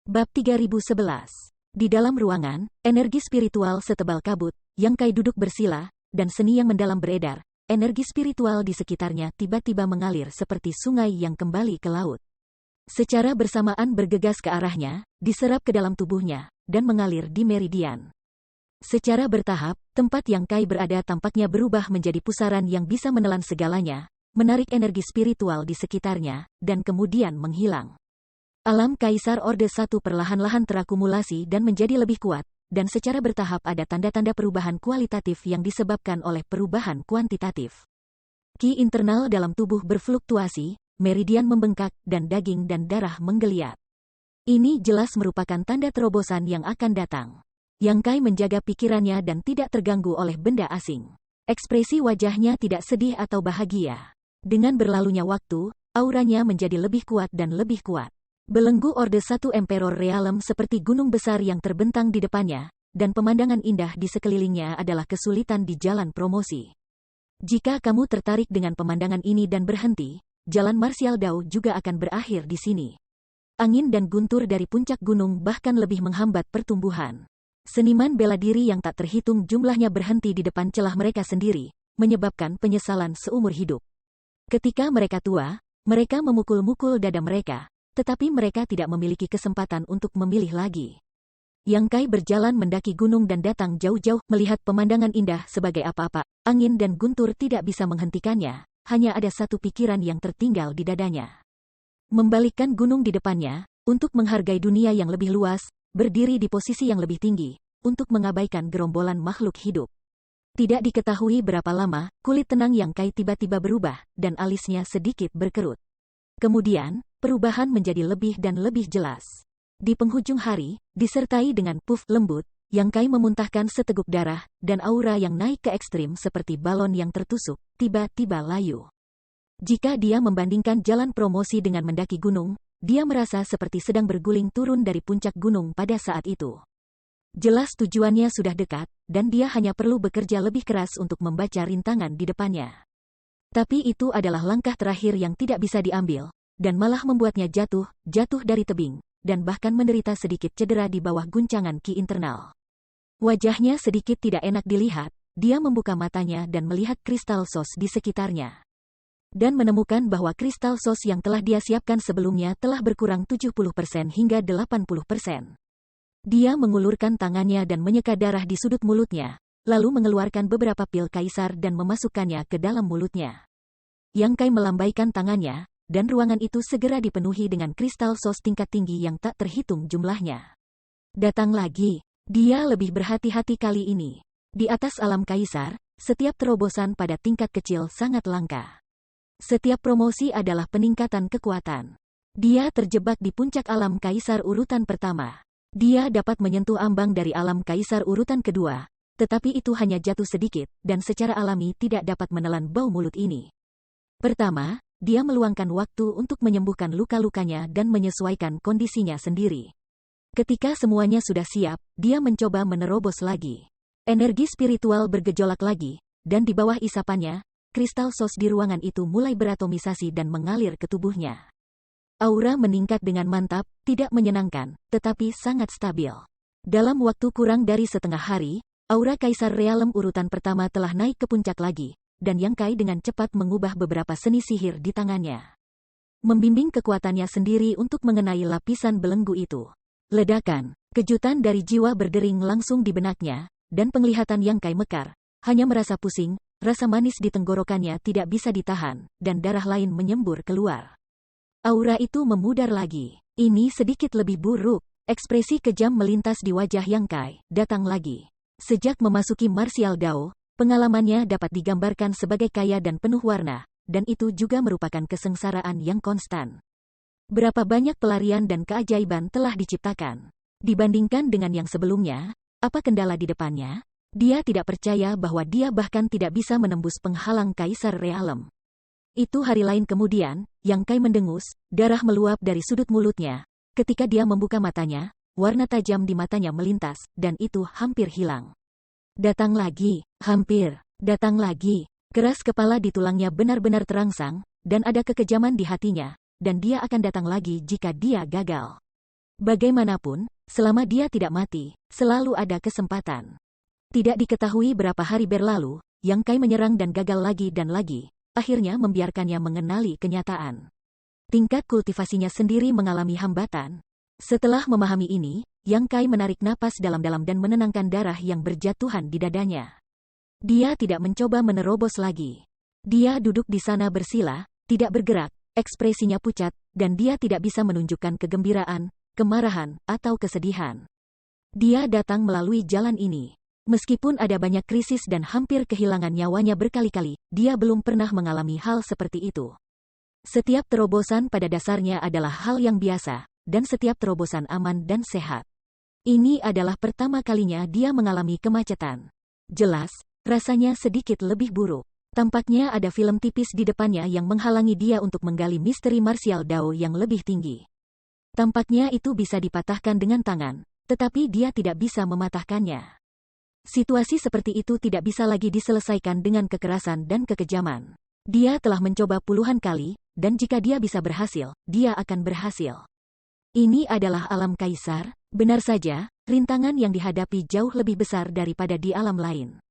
Bab 3011. Di dalam ruangan, energi spiritual setebal kabut, Yang Kai duduk bersila, dan seni yang mendalam beredar. Energi spiritual di sekitarnya tiba-tiba mengalir seperti sungai yang kembali ke laut. Secara bersamaan bergegas ke arahnya, diserap ke dalam tubuhnya, dan mengalir di meridian. Secara bertahap, tempat Yang Kai berada tampaknya berubah menjadi pusaran yang bisa menelan segalanya, menarik energi spiritual di sekitarnya, dan kemudian menghilang. Alam Kaisar Orde 1 perlahan-lahan terakumulasi dan menjadi lebih kuat, dan secara bertahap ada tanda-tanda perubahan kualitatif yang disebabkan oleh perubahan kuantitatif. Ki internal dalam tubuh berfluktuasi, meridian membengkak, dan daging dan darah menggeliat. Ini jelas merupakan tanda terobosan yang akan datang. Yang Kai menjaga pikirannya dan tidak terganggu oleh benda asing. Ekspresi wajahnya tidak sedih atau bahagia. Dengan berlalunya waktu, auranya menjadi lebih kuat dan lebih kuat. Belenggu Orde 1 Emperor Realem seperti gunung besar yang terbentang di depannya, dan pemandangan indah di sekelilingnya adalah kesulitan di jalan promosi. Jika kamu tertarik dengan pemandangan ini dan berhenti, jalan Martial Dao juga akan berakhir di sini. Angin dan guntur dari puncak gunung bahkan lebih menghambat pertumbuhan. Seniman bela diri yang tak terhitung jumlahnya berhenti di depan celah mereka sendiri, menyebabkan penyesalan seumur hidup. Ketika mereka tua, mereka memukul-mukul dada mereka, tetapi mereka tidak memiliki kesempatan untuk memilih lagi. Yang Kai berjalan mendaki gunung dan datang jauh-jauh melihat pemandangan indah sebagai apa-apa. Angin dan guntur tidak bisa menghentikannya, hanya ada satu pikiran yang tertinggal di dadanya. Membalikkan gunung di depannya, untuk menghargai dunia yang lebih luas, berdiri di posisi yang lebih tinggi, untuk mengabaikan gerombolan makhluk hidup. Tidak diketahui berapa lama, kulit tenang Yang Kai tiba-tiba berubah, dan alisnya sedikit berkerut. Kemudian, perubahan menjadi lebih dan lebih jelas. Di penghujung hari, disertai dengan puff lembut, Yang Kai memuntahkan seteguk darah, dan aura yang naik ke ekstrim seperti balon yang tertusuk, tiba-tiba layu. Jika dia membandingkan jalan promosi dengan mendaki gunung, dia merasa seperti sedang berguling turun dari puncak gunung pada saat itu. Jelas tujuannya sudah dekat, dan dia hanya perlu bekerja lebih keras untuk membaca rintangan di depannya. Tapi itu adalah langkah terakhir yang tidak bisa diambil, dan malah membuatnya jatuh dari tebing, dan bahkan menderita sedikit cedera di bawah guncangan ki internal. Wajahnya sedikit tidak enak dilihat, dia membuka matanya dan melihat kristal sos di sekitarnya. Dan menemukan bahwa kristal sos yang telah dia siapkan sebelumnya telah berkurang 70% hingga 80%. Dia mengulurkan tangannya dan menyeka darah di sudut mulutnya, lalu mengeluarkan beberapa pil kaisar dan memasukkannya ke dalam mulutnya. Yang Kai melambaikan tangannya, dan ruangan itu segera dipenuhi dengan kristal sos tingkat tinggi yang tak terhitung jumlahnya. Datang lagi, dia lebih berhati-hati kali ini. Di atas alam kaisar, setiap terobosan pada tingkat kecil sangat langka. Setiap promosi adalah peningkatan kekuatan. Dia terjebak di puncak alam kaisar urutan pertama. Dia dapat menyentuh ambang dari alam kaisar urutan kedua, tetapi itu hanya jatuh sedikit, dan secara alami tidak dapat menelan bau mulut ini. Pertama, dia meluangkan waktu untuk menyembuhkan luka-lukanya dan menyesuaikan kondisinya sendiri. Ketika semuanya sudah siap, dia mencoba menerobos lagi. Energi spiritual bergejolak lagi, dan di bawah isapannya, kristal sos di ruangan itu mulai beratomisasi dan mengalir ke tubuhnya. Aura meningkat dengan mantap, tidak menyenangkan, tetapi sangat stabil. Dalam waktu kurang dari setengah hari, aura Kaisar Realem urutan pertama telah naik ke puncak lagi, dan Yang Kai dengan cepat mengubah beberapa seni sihir di tangannya. Membimbing kekuatannya sendiri untuk mengenai lapisan belenggu itu. Ledakan, kejutan dari jiwa berdering langsung di benaknya, dan penglihatan Yang Kai mekar, hanya merasa pusing, rasa manis di tenggorokannya tidak bisa ditahan, dan darah lain menyembur keluar. Aura itu memudar lagi. Ini sedikit lebih buruk. Ekspresi kejam melintas di wajah Yang Kai. Datang lagi. Sejak memasuki Martial Dao, pengalamannya dapat digambarkan sebagai kaya dan penuh warna, dan itu juga merupakan kesengsaraan yang konstan. Berapa banyak pelarian dan keajaiban telah diciptakan. Dibandingkan dengan yang sebelumnya, apa kendala di depannya? Dia tidak percaya bahwa dia bahkan tidak bisa menembus penghalang Kaisar Realem. Itu hari lain kemudian, Yang Kai mendengus, darah meluap dari sudut mulutnya. Ketika dia membuka matanya, warna tajam di matanya melintas, dan itu hampir hilang. Datang lagi, hampir, datang lagi. Keras kepala di tulangnya benar-benar terangsang, dan ada kekejaman di hatinya, dan dia akan datang lagi jika dia gagal. Bagaimanapun, selama dia tidak mati, selalu ada kesempatan. Tidak diketahui berapa hari berlalu, Yang Kai menyerang dan gagal lagi dan lagi, akhirnya membiarkannya mengenali kenyataan. Tingkat kultivasinya sendiri mengalami hambatan. Setelah memahami ini, Yang Kai menarik napas dalam-dalam dan menenangkan darah yang berjatuhan di dadanya. Dia tidak mencoba menerobos lagi. Dia duduk di sana bersila, tidak bergerak, ekspresinya pucat, dan dia tidak bisa menunjukkan kegembiraan, kemarahan, atau kesedihan. Dia datang melalui jalan ini. Meskipun ada banyak krisis dan hampir kehilangan nyawanya berkali-kali, dia belum pernah mengalami hal seperti itu. Setiap terobosan pada dasarnya adalah hal yang biasa, dan setiap terobosan aman dan sehat. Ini adalah pertama kalinya dia mengalami kemacetan. Jelas, rasanya sedikit lebih buruk. Tampaknya ada film tipis di depannya yang menghalangi dia untuk menggali misteri martial Dao yang lebih tinggi. Tampaknya itu bisa dipatahkan dengan tangan, tetapi dia tidak bisa mematahkannya. Situasi seperti itu tidak bisa lagi diselesaikan dengan kekerasan dan kekejaman. Dia telah mencoba puluhan kali, dan jika dia bisa berhasil, dia akan berhasil. Ini adalah alam kaisar, benar saja, rintangan yang dihadapi jauh lebih besar daripada di alam lain.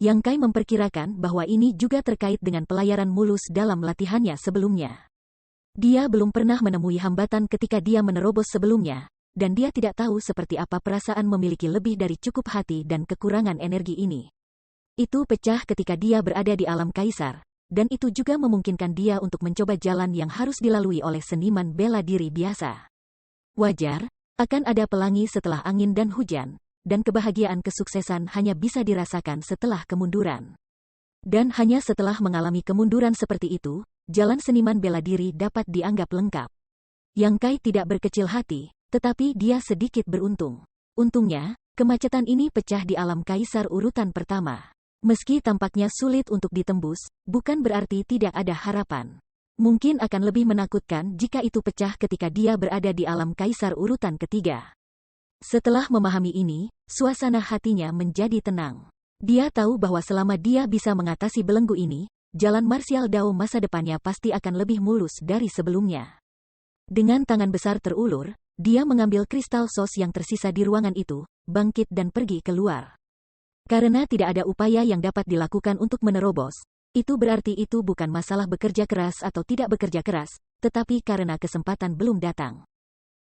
Yang Kai memperkirakan bahwa ini juga terkait dengan pelayaran mulus dalam latihannya sebelumnya. Dia belum pernah menemui hambatan ketika dia menerobos sebelumnya, dan dia tidak tahu seperti apa perasaan memiliki lebih dari cukup hati dan kekurangan energi ini. Itu pecah ketika dia berada di alam kaisar, dan itu juga memungkinkan dia untuk mencoba jalan yang harus dilalui oleh seniman bela diri biasa. Wajar, akan ada pelangi setelah angin dan hujan, dan kebahagiaan kesuksesan hanya bisa dirasakan setelah kemunduran. Dan hanya setelah mengalami kemunduran seperti itu, jalan seniman bela diri dapat dianggap lengkap. Yang Kai tidak berkecil hati, tetapi dia sedikit beruntung. Untungnya, kemacetan ini pecah di alam kaisar urutan pertama. Meski tampaknya sulit untuk ditembus, bukan berarti tidak ada harapan. Mungkin akan lebih menakutkan jika itu pecah ketika dia berada di alam kaisar urutan ketiga. Setelah memahami ini, suasana hatinya menjadi tenang. Dia tahu bahwa selama dia bisa mengatasi belenggu ini, jalan martial Dao masa depannya pasti akan lebih mulus dari sebelumnya. Dengan tangan besar terulur, dia mengambil kristal sos yang tersisa di ruangan itu, bangkit dan pergi keluar. Karena tidak ada upaya yang dapat dilakukan untuk menerobos, itu berarti itu bukan masalah bekerja keras atau tidak bekerja keras, tetapi karena kesempatan belum datang.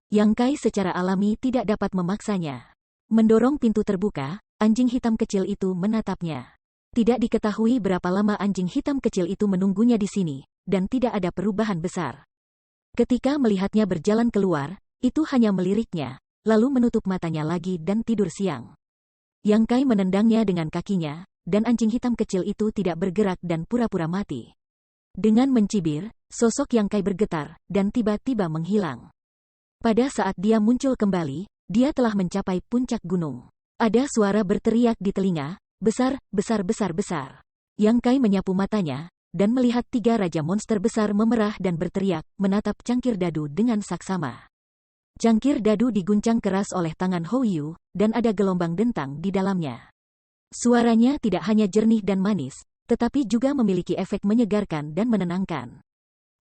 Yang Kai secara alami tidak dapat memaksanya. Mendorong pintu terbuka, anjing hitam kecil itu menatapnya. Tidak diketahui berapa lama anjing hitam kecil itu menunggunya di sini, dan tidak ada perubahan besar. Ketika melihatnya berjalan keluar, itu hanya meliriknya, lalu menutup matanya lagi dan tidur siang. Yang Kai menendangnya dengan kakinya, dan anjing hitam kecil itu tidak bergerak dan pura-pura mati. Dengan mencibir, sosok Yang Kai bergetar, dan tiba-tiba menghilang. Pada saat dia muncul kembali, dia telah mencapai puncak gunung. Ada suara berteriak di telinga, besar, besar, besar, besar. Yang Kai menyapu matanya, dan melihat 3 raja monster besar memerah dan berteriak, menatap cangkir dadu dengan saksama. Cangkir dadu diguncang keras oleh tangan Hou Yu, dan ada gelombang dentang di dalamnya. Suaranya tidak hanya jernih dan manis, tetapi juga memiliki efek menyegarkan dan menenangkan.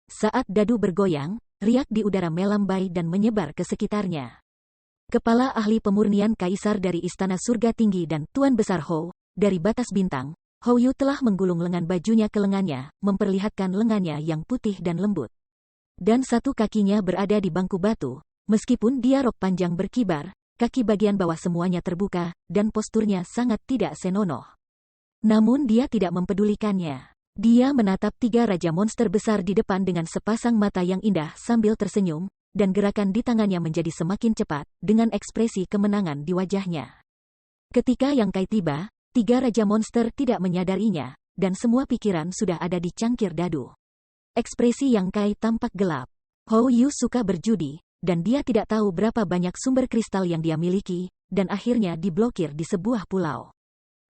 Saat dadu bergoyang, riak di udara melambai dan menyebar ke sekitarnya. Kepala ahli pemurnian kaisar dari Istana Surga Tinggi dan Tuan Besar Hou, dari batas bintang, Hou Yu telah menggulung lengan bajunya ke lengannya, memperlihatkan lengannya yang putih dan lembut. Dan satu kakinya berada di bangku batu, meskipun dia rok panjang berkibar, kaki bagian bawah semuanya terbuka, dan posturnya sangat tidak senonoh. Namun dia tidak mempedulikannya. Dia menatap 3 raja monster besar di depan dengan sepasang mata yang indah sambil tersenyum, dan gerakan di tangannya menjadi semakin cepat, dengan ekspresi kemenangan di wajahnya. Ketika Yang Kai tiba, 3 raja monster tidak menyadarinya, dan semua pikiran sudah ada di cangkir dadu. Ekspresi Yang Kai tampak gelap. Hou Yu suka berjudi, dan dia tidak tahu berapa banyak sumber kristal yang dia miliki, dan akhirnya diblokir di sebuah pulau.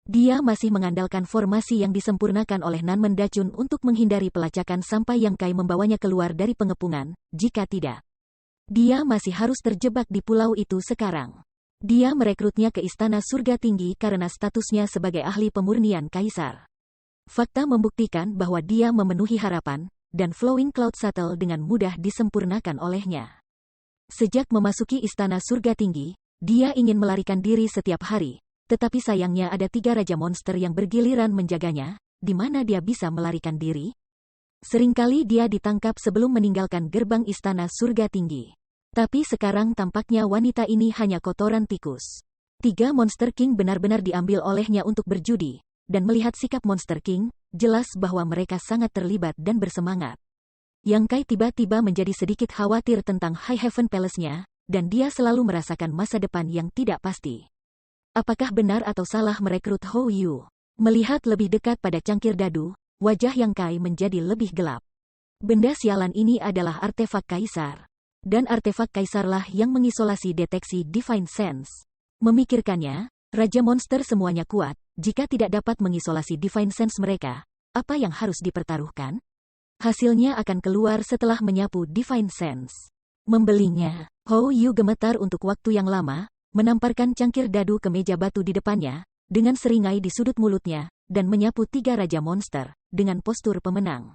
Dia masih mengandalkan formasi yang disempurnakan oleh Nan Mendacun untuk menghindari pelacakan sampai Yang Kai membawanya keluar dari pengepungan, jika tidak. Dia masih harus terjebak di pulau itu sekarang. Dia merekrutnya ke Istana Surga Tinggi karena statusnya sebagai ahli pemurnian kaisar. Fakta membuktikan bahwa dia memenuhi harapan, dan Flowing Cloud Shuttle dengan mudah disempurnakan olehnya. Sejak memasuki istana surga tinggi, dia ingin melarikan diri setiap hari, tetapi sayangnya ada 3 raja monster yang bergiliran menjaganya, di mana dia bisa melarikan diri? Seringkali dia ditangkap sebelum meninggalkan gerbang istana surga tinggi. Tapi sekarang tampaknya wanita ini hanya kotoran tikus. 3 Monster King benar-benar diambil olehnya untuk berjudi, dan melihat sikap Monster King, jelas bahwa mereka sangat terlibat dan bersemangat. Yang Kai tiba-tiba menjadi sedikit khawatir tentang High Heaven Palace-nya, dan dia selalu merasakan masa depan yang tidak pasti. Apakah benar atau salah merekrut Hou Yu? Melihat lebih dekat pada cangkir dadu, wajah Yang Kai menjadi lebih gelap. Benda sialan ini adalah artefak kaisar. Dan artefak kaisarlah yang mengisolasi deteksi Divine Sense. Memikirkannya, Raja Monster semuanya kuat, jika tidak dapat mengisolasi Divine Sense mereka, apa yang harus dipertaruhkan? Hasilnya akan keluar setelah menyapu Divine Sense. Membelinya, Hou Yu gemetar untuk waktu yang lama, menamparkan cangkir dadu ke meja batu di depannya, dengan seringai di sudut mulutnya, dan menyapu 3 Raja Monster, dengan postur pemenang.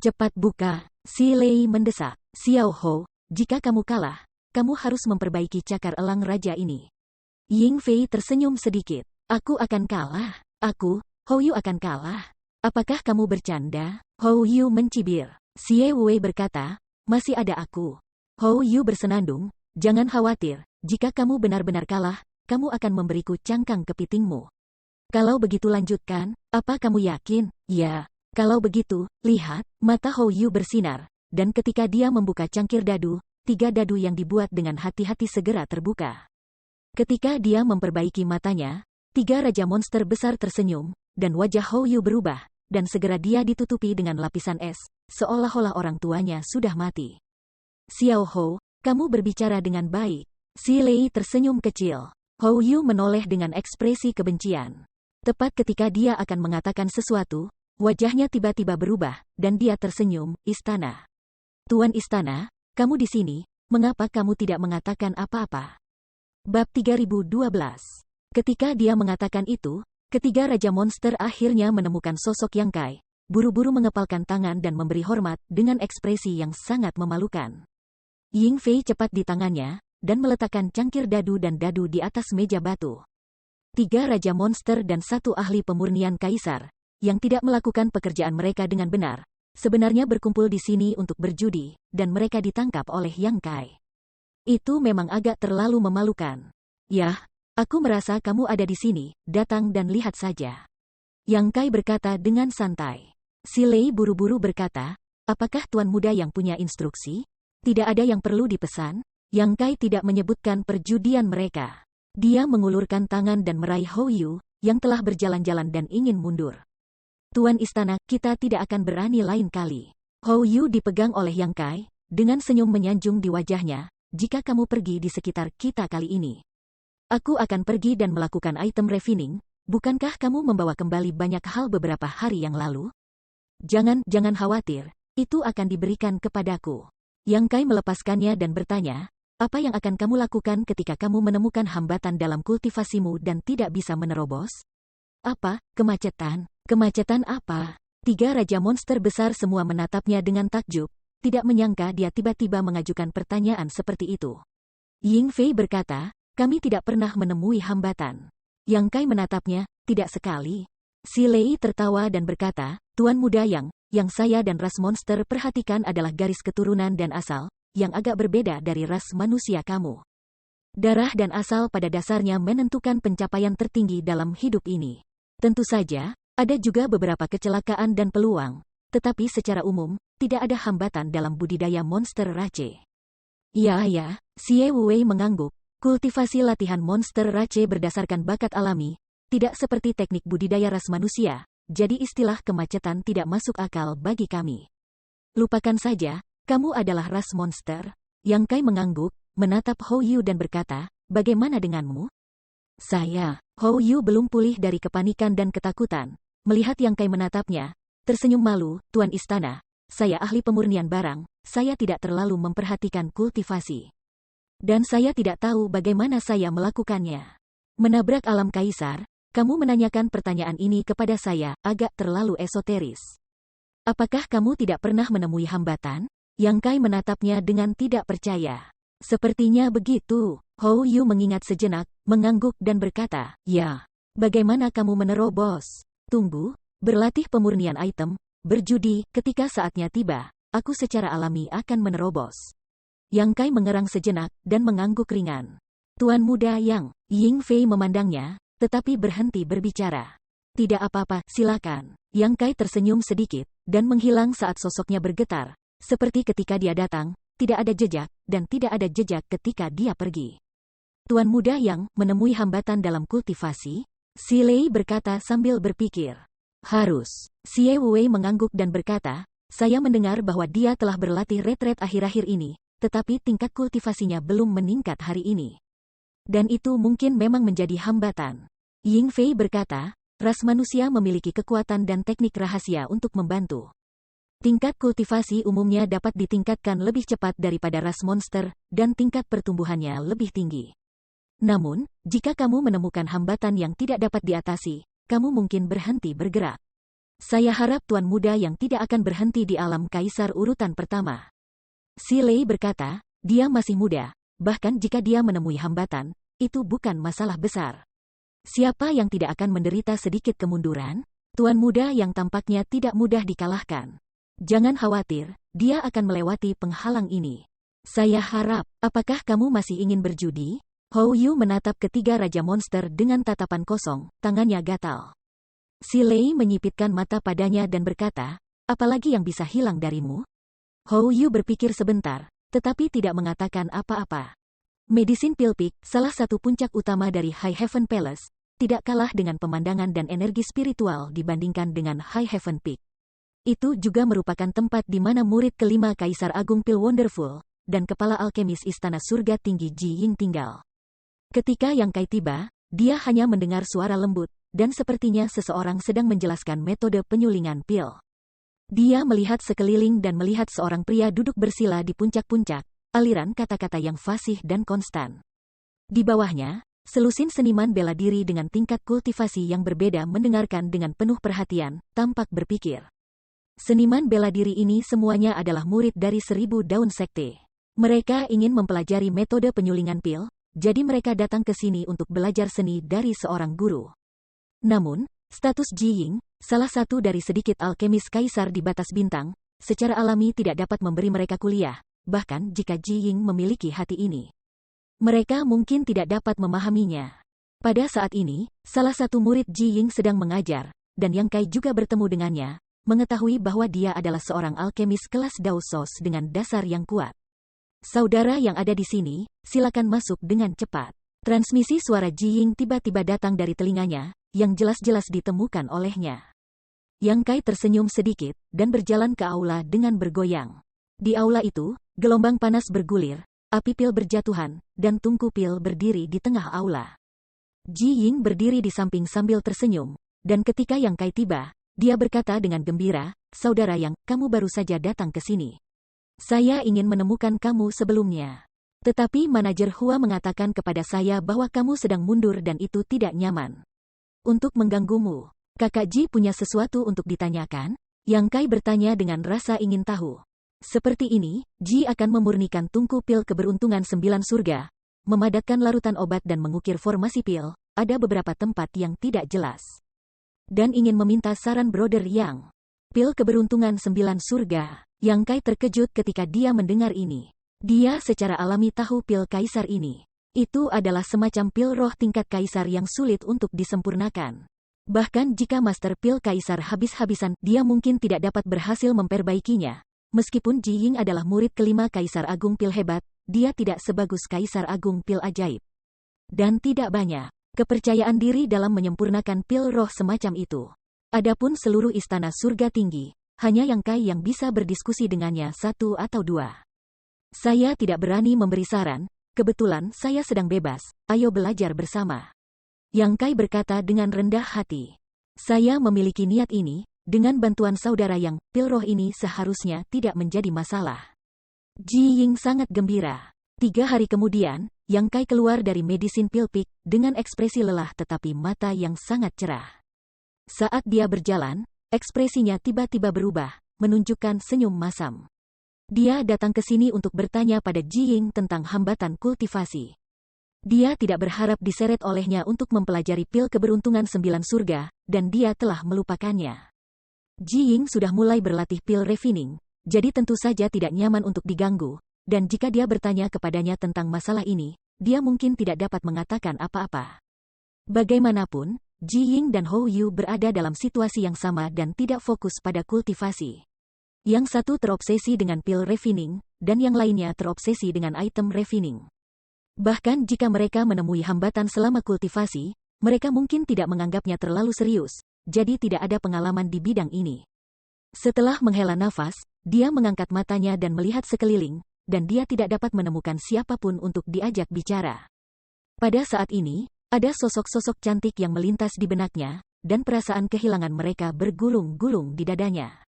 Cepat buka, Si Lei mendesak. Xiao Hou, jika kamu kalah, kamu harus memperbaiki cakar elang raja ini. Ying Fei tersenyum sedikit. Aku akan kalah. Hou Yu akan kalah. Apakah kamu bercanda? Hou Yu mencibir. Xie Wei berkata, masih ada aku. Hou Yu bersenandung, jangan khawatir, jika kamu benar-benar kalah, kamu akan memberiku cangkang kepitingmu. Kalau begitu lanjutkan, apa kamu yakin? Ya, kalau begitu, lihat, mata Hou Yu bersinar, dan ketika dia membuka cangkir dadu, 3 dadu yang dibuat dengan hati-hati segera terbuka. Ketika dia memperbaiki matanya, 3 Raja Monster besar tersenyum, dan wajah Hou Yu berubah, dan segera dia ditutupi dengan lapisan es, seolah-olah orang tuanya sudah mati. Xiao Hou, kamu berbicara dengan baik. Si Lei tersenyum kecil. Hou Yu menoleh dengan ekspresi kebencian. Tepat ketika dia akan mengatakan sesuatu, wajahnya tiba-tiba berubah, dan dia tersenyum, istana. Tuan Istana, kamu di sini, mengapa kamu tidak mengatakan apa-apa? Bab 3012. Ketika dia mengatakan itu, ketiga Raja Monster akhirnya menemukan sosok Yang Kai, buru-buru mengepalkan tangan dan memberi hormat dengan ekspresi yang sangat memalukan. Ying Fei cepat di tangannya, dan meletakkan cangkir dadu dan dadu di atas meja batu. 3 Raja Monster dan 1 ahli pemurnian kaisar, yang tidak melakukan pekerjaan mereka dengan benar, sebenarnya berkumpul di sini untuk berjudi, dan mereka ditangkap oleh Yang Kai. Itu memang agak terlalu memalukan. Yah, aku merasa kamu ada di sini, datang dan lihat saja. Yang Kai berkata dengan santai. Si Lei buru-buru berkata, apakah tuan muda yang punya instruksi? Tidak ada yang perlu dipesan. Yang Kai tidak menyebutkan perjudian mereka. Dia mengulurkan tangan dan meraih Hou Yu, yang telah berjalan-jalan dan ingin mundur. Tuan Istana, kita tidak akan berani lain kali. Hou Yu dipegang oleh Yang Kai, dengan senyum menyanjung di wajahnya, jika kamu pergi di sekitar kita kali ini. Aku akan pergi dan melakukan item refining, bukankah kamu membawa kembali banyak hal beberapa hari yang lalu? Jangan khawatir, itu akan diberikan kepadaku. Yang Kai melepaskannya dan bertanya, apa yang akan kamu lakukan ketika kamu menemukan hambatan dalam kultivasimu dan tidak bisa menerobos? Apa? Kemacetan? Kemacetan apa? 3 Raja Monster besar semua menatapnya dengan takjub, tidak menyangka dia tiba-tiba mengajukan pertanyaan seperti itu. Ying Fei berkata, kami tidak pernah menemui hambatan. Yang Kai menatapnya, tidak sekali. Si Lei tertawa dan berkata, Tuan muda yang saya dan ras monster perhatikan adalah garis keturunan dan asal, yang agak berbeda dari ras manusia kamu. Darah dan asal pada dasarnya menentukan pencapaian tertinggi dalam hidup ini. Tentu saja, ada juga beberapa kecelakaan dan peluang, tetapi secara umum, tidak ada hambatan dalam budidaya monster race. Ya, Xie Wei mengangguk. Kultivasi latihan monster race berdasarkan bakat alami, tidak seperti teknik budidaya ras manusia, jadi istilah kemacetan tidak masuk akal bagi kami. Lupakan saja, kamu adalah ras monster. Yang Kai mengangguk, menatap Hou Yu dan berkata, bagaimana denganmu? Saya, Hou Yu belum pulih dari kepanikan dan ketakutan. Melihat Yang Kai menatapnya, tersenyum malu, Tuan Istana, saya ahli pemurnian barang, saya tidak terlalu memperhatikan kultivasi. Dan saya tidak tahu bagaimana saya melakukannya. Menabrak alam kaisar, kamu menanyakan pertanyaan ini kepada saya, agak terlalu esoteris. Apakah kamu tidak pernah menemui hambatan? Yang Kai menatapnya dengan tidak percaya. Sepertinya begitu. Hou Yu mengingat sejenak, mengangguk dan berkata, ya. Bagaimana kamu menerobos? Tunggu, berlatih pemurnian item, berjudi, ketika saatnya tiba, aku secara alami akan menerobos. Yang Kai mengerang sejenak, dan mengangguk ringan. Tuan muda Yang, Ying Fei memandangnya, tetapi berhenti berbicara. Tidak apa-apa, silakan. Yang Kai tersenyum sedikit, dan menghilang saat sosoknya bergetar. Seperti ketika dia datang, tidak ada jejak, dan tidak ada jejak ketika dia pergi. Tuan muda Yang menemui hambatan dalam kultivasi, Si Lei berkata sambil berpikir. Harus. Xie Wei mengangguk dan berkata, saya mendengar bahwa dia telah berlatih retret akhir-akhir ini, tetapi tingkat kultivasinya belum meningkat hari ini. Dan itu mungkin memang menjadi hambatan. Ying Fei berkata, ras manusia memiliki kekuatan dan teknik rahasia untuk membantu. Tingkat kultivasi umumnya dapat ditingkatkan lebih cepat daripada ras monster, dan tingkat pertumbuhannya lebih tinggi. Namun, jika kamu menemukan hambatan yang tidak dapat diatasi, kamu mungkin berhenti bergerak. Saya harap tuan muda yang tidak akan berhenti di alam kaisar urutan pertama. Si Lei berkata, dia masih muda, bahkan jika dia menemui hambatan, itu bukan masalah besar. Siapa yang tidak akan menderita sedikit kemunduran? Tuan muda yang tampaknya tidak mudah dikalahkan. Jangan khawatir, dia akan melewati penghalang ini. Saya harap, apakah kamu masih ingin berjudi? Hou Yu menatap ketiga raja monster dengan tatapan kosong, tangannya gatal. Si Lei menyipitkan mata padanya dan berkata, apalagi yang bisa hilang darimu? Hou Yu berpikir sebentar, tetapi tidak mengatakan apa-apa. Medicine Pill Peak, salah satu puncak utama dari High Heaven Palace, tidak kalah dengan pemandangan dan energi spiritual dibandingkan dengan High Heaven Peak. Itu juga merupakan tempat di mana murid kelima Kaisar Agung Pill Wonderful, dan kepala alkemis Istana Surga Tinggi Ji Ying tinggal. Ketika Yang Kai tiba, dia hanya mendengar suara lembut, dan sepertinya seseorang sedang menjelaskan metode penyulingan pil. Dia melihat sekeliling dan melihat seorang pria duduk bersila di puncak-puncak, aliran kata-kata yang fasih dan konstan. Di bawahnya, selusin seniman bela diri dengan tingkat kultivasi yang berbeda mendengarkan dengan penuh perhatian, tampak berpikir. Seniman bela diri ini semuanya adalah murid dari 1000 daun sekte. Mereka ingin mempelajari metode penyulingan pil, jadi mereka datang ke sini untuk belajar seni dari seorang guru. Namun, status Ji Ying, salah satu dari sedikit alkemis kaisar di batas bintang, secara alami tidak dapat memberi mereka kuliah, bahkan jika Ji Ying memiliki hati ini. Mereka mungkin tidak dapat memahaminya. Pada saat ini, salah satu murid Ji Ying sedang mengajar, dan Yang Kai juga bertemu dengannya, mengetahui bahwa dia adalah seorang alkemis kelas Daosos dengan dasar yang kuat. Saudara yang ada di sini, silakan masuk dengan cepat. Transmisi suara Ji Ying tiba-tiba datang dari telinganya, yang jelas-jelas ditemukan olehnya. Yang Kai tersenyum sedikit, dan berjalan ke aula dengan bergoyang. Di aula itu, gelombang panas bergulir, api pil berjatuhan, dan tungku pil berdiri di tengah aula. Ji Ying berdiri di samping sambil tersenyum, dan ketika Yang Kai tiba, dia berkata dengan gembira, saudara Yang, kamu baru saja datang ke sini. Saya ingin menemukan kamu sebelumnya. Tetapi manajer Hua mengatakan kepada saya bahwa kamu sedang mundur dan itu tidak nyaman. Untuk mengganggumu, kakak Ji punya sesuatu untuk ditanyakan? Yang Kai bertanya dengan rasa ingin tahu. Seperti ini, Ji akan memurnikan tungku pil keberuntungan 9 surga, memadatkan larutan obat dan mengukir formasi pil, ada beberapa tempat yang tidak jelas. Dan ingin meminta saran Brother Yang. Pil keberuntungan 9 surga. Yang Kai terkejut ketika dia mendengar ini. Dia secara alami tahu pil kaisar ini. Itu adalah semacam pil roh tingkat kaisar yang sulit untuk disempurnakan. Bahkan jika master pil kaisar habis-habisan, dia mungkin tidak dapat berhasil memperbaikinya. Meskipun Ji Ying adalah murid kelima kaisar agung pil hebat, dia tidak sebagus kaisar agung pil ajaib. Dan tidak banyak kepercayaan diri dalam menyempurnakan pil roh semacam itu. Adapun seluruh istana surga tinggi, hanya Yang Kai yang bisa berdiskusi dengannya satu atau dua. Saya tidak berani memberi saran, kebetulan saya sedang bebas, ayo belajar bersama. Yang Kai berkata dengan rendah hati. Saya memiliki niat ini, dengan bantuan saudara Yang, pil roh ini seharusnya tidak menjadi masalah. Ji Ying sangat gembira. 3 hari kemudian, Yang Kai keluar dari Medicine Pill Peak, dengan ekspresi lelah tetapi mata yang sangat cerah. Saat dia berjalan, ekspresinya tiba-tiba berubah, menunjukkan senyum masam. Dia datang ke sini untuk bertanya pada Ji Ying tentang hambatan kultivasi. Dia tidak berharap diseret olehnya untuk mempelajari pil keberuntungan 9 surga, dan dia telah melupakannya. Ji Ying sudah mulai berlatih pil refining, jadi tentu saja tidak nyaman untuk diganggu, dan jika dia bertanya kepadanya tentang masalah ini, dia mungkin tidak dapat mengatakan apa-apa. Bagaimanapun, Ji Ying dan Hou Yu berada dalam situasi yang sama dan tidak fokus pada kultivasi. Yang satu terobsesi dengan pil refining, dan yang lainnya terobsesi dengan item refining. Bahkan jika mereka menemui hambatan selama kultivasi, mereka mungkin tidak menganggapnya terlalu serius, jadi tidak ada pengalaman di bidang ini. Setelah menghela nafas, dia mengangkat matanya dan melihat sekeliling, dan dia tidak dapat menemukan siapapun untuk diajak bicara. Pada saat ini, ada sosok-sosok cantik yang melintas di benaknya, dan perasaan kehilangan mereka bergulung-gulung di dadanya.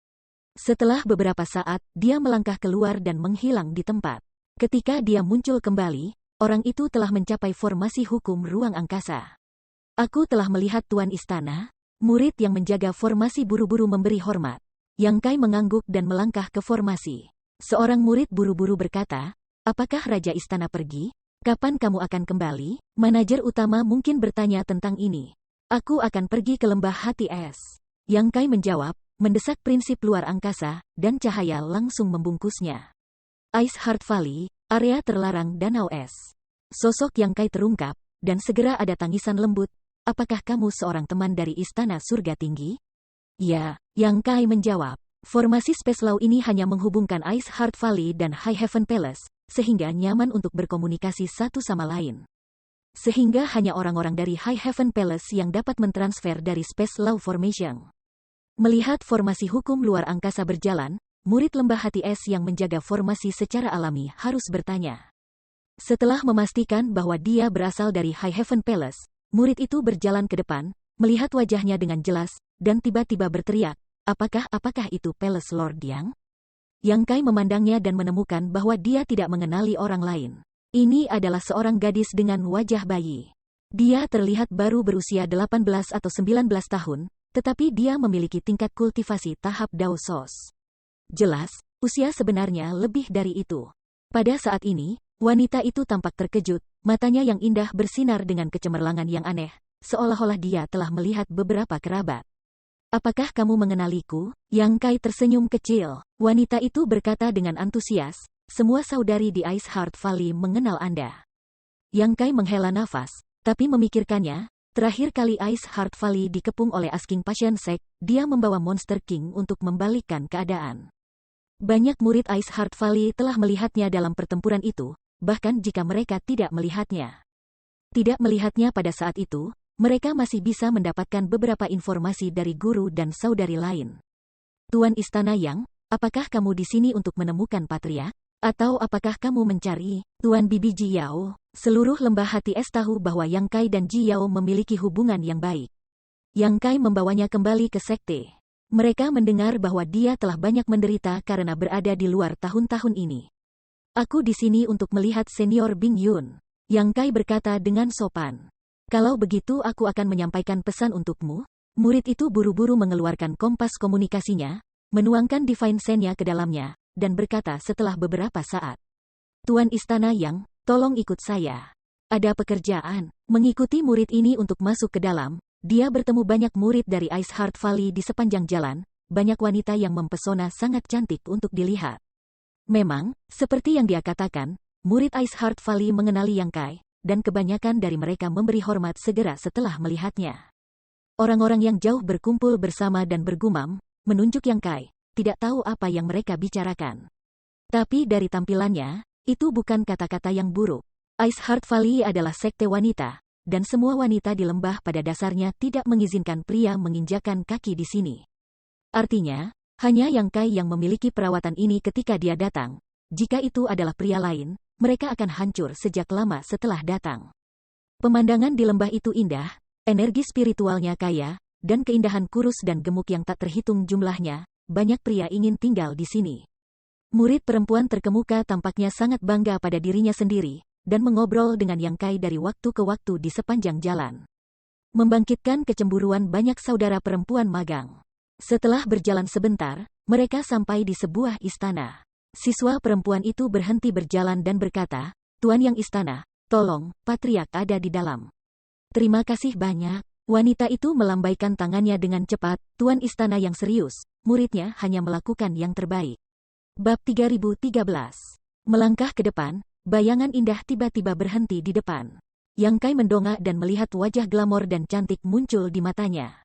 Setelah beberapa saat, dia melangkah keluar dan menghilang di tempat. Ketika dia muncul kembali, orang itu telah mencapai formasi hukum ruang angkasa. Aku telah melihat Tuan Istana. Murid yang menjaga formasi buru-buru memberi hormat. Yang Kai mengangguk dan melangkah ke formasi. Seorang murid buru-buru berkata, "Apakah Raja Istana pergi? Kapan kamu akan kembali?" Manajer utama mungkin bertanya tentang ini. "Aku akan pergi ke lembah hati es." Yang Kai menjawab, mendesak prinsip luar angkasa, dan cahaya langsung membungkusnya. Ice Heart Valley, area terlarang Danau Es. Sosok Yang Kai terungkap, dan segera ada tangisan lembut. "Apakah kamu seorang teman dari Istana Surga Tinggi?" "Ya," Yang Kai menjawab. Formasi Space Law ini hanya menghubungkan Ice Heart Valley dan High Heaven Palace, sehingga nyaman untuk berkomunikasi satu sama lain. Sehingga hanya orang-orang dari High Heaven Palace yang dapat mentransfer dari Space Law Formation. Melihat formasi hukum luar angkasa berjalan, murid lembah hati es yang menjaga formasi secara alami harus bertanya. Setelah memastikan bahwa dia berasal dari High Heaven Palace, murid itu berjalan ke depan, melihat wajahnya dengan jelas, dan tiba-tiba berteriak, Apakah itu Palace Lord Yang?" Yang Kai memandangnya dan menemukan bahwa dia tidak mengenali orang lain. Ini adalah seorang gadis dengan wajah bayi. Dia terlihat baru berusia 18 atau 19 tahun, tetapi dia memiliki tingkat kultivasi tahap Dao Sos. Jelas, usia sebenarnya lebih dari itu. Pada saat ini, wanita itu tampak terkejut, matanya yang indah bersinar dengan kecemerlangan yang aneh, seolah-olah dia telah melihat beberapa kerabat. "Apakah kamu mengenaliku?" Yang Kai tersenyum kecil. Wanita itu berkata dengan antusias, "Semua saudari di Ice Heart Valley mengenal Anda." Yang Kai menghela nafas, tapi memikirkannya, terakhir kali Ice Heart Valley dikepung oleh Asking Passion Sect, dia membawa Monster King untuk membalikkan keadaan. Banyak murid Ice Heart Valley telah melihatnya dalam pertempuran itu, bahkan jika mereka tidak melihatnya. Tidak melihatnya pada saat itu, mereka masih bisa mendapatkan beberapa informasi dari guru dan saudari lain. "Tuan Istana Yang, apakah kamu di sini untuk menemukan Patria? Atau apakah kamu mencari Tuan Bibi Ji Yao?" Seluruh lembah hati es tahu bahwa Yang Kai dan Ji Yao memiliki hubungan yang baik. Yang Kai membawanya kembali ke sekte. Mereka mendengar bahwa dia telah banyak menderita karena berada di luar tahun-tahun ini. "Aku di sini untuk melihat Senior Bing Yun," Yang Kai berkata dengan sopan. "Kalau begitu aku akan menyampaikan pesan untukmu." Murid itu buru-buru mengeluarkan kompas komunikasinya, menuangkan Divine Sense-nya ke dalamnya, dan berkata setelah beberapa saat, "Tuan Istana Yang, tolong ikut saya. Ada pekerjaan." Mengikuti murid ini untuk masuk ke dalam, dia bertemu banyak murid dari Ice Heart Valley di sepanjang jalan, banyak wanita yang mempesona sangat cantik untuk dilihat. Memang, seperti yang dia katakan, murid Ice Heart Valley mengenali Yang Kai, dan kebanyakan dari mereka memberi hormat segera setelah melihatnya. Orang-orang yang jauh berkumpul bersama dan bergumam, menunjuk Yang Kai, tidak tahu apa yang mereka bicarakan. Tapi dari tampilannya, itu bukan kata-kata yang buruk. Ice Heart Valley adalah sekte wanita, dan semua wanita di lembah pada dasarnya tidak mengizinkan pria menginjakan kaki di sini. Artinya, hanya Yang Kai yang memiliki perawatan ini ketika dia datang. Jika itu adalah pria lain, mereka akan hancur sejak lama setelah datang. Pemandangan di lembah itu indah, energi spiritualnya kaya, dan keindahan kurus dan gemuk yang tak terhitung jumlahnya, banyak pria ingin tinggal di sini. Murid perempuan terkemuka tampaknya sangat bangga pada dirinya sendiri, dan mengobrol dengan Yang Kai dari waktu ke waktu di sepanjang jalan. Membangkitkan kecemburuan banyak saudara perempuan magang. Setelah berjalan sebentar, mereka sampai di sebuah istana. Siswa perempuan itu berhenti berjalan dan berkata, "Tuan Yang Istana, tolong, Patriark ada di dalam." "Terima kasih banyak." Wanita itu melambaikan tangannya dengan cepat. "Tuan Istana yang serius, muridnya hanya melakukan yang terbaik." Bab 3013. Melangkah ke depan, bayangan indah tiba-tiba berhenti di depan. Yang Kai mendongak dan melihat wajah glamor dan cantik muncul di matanya.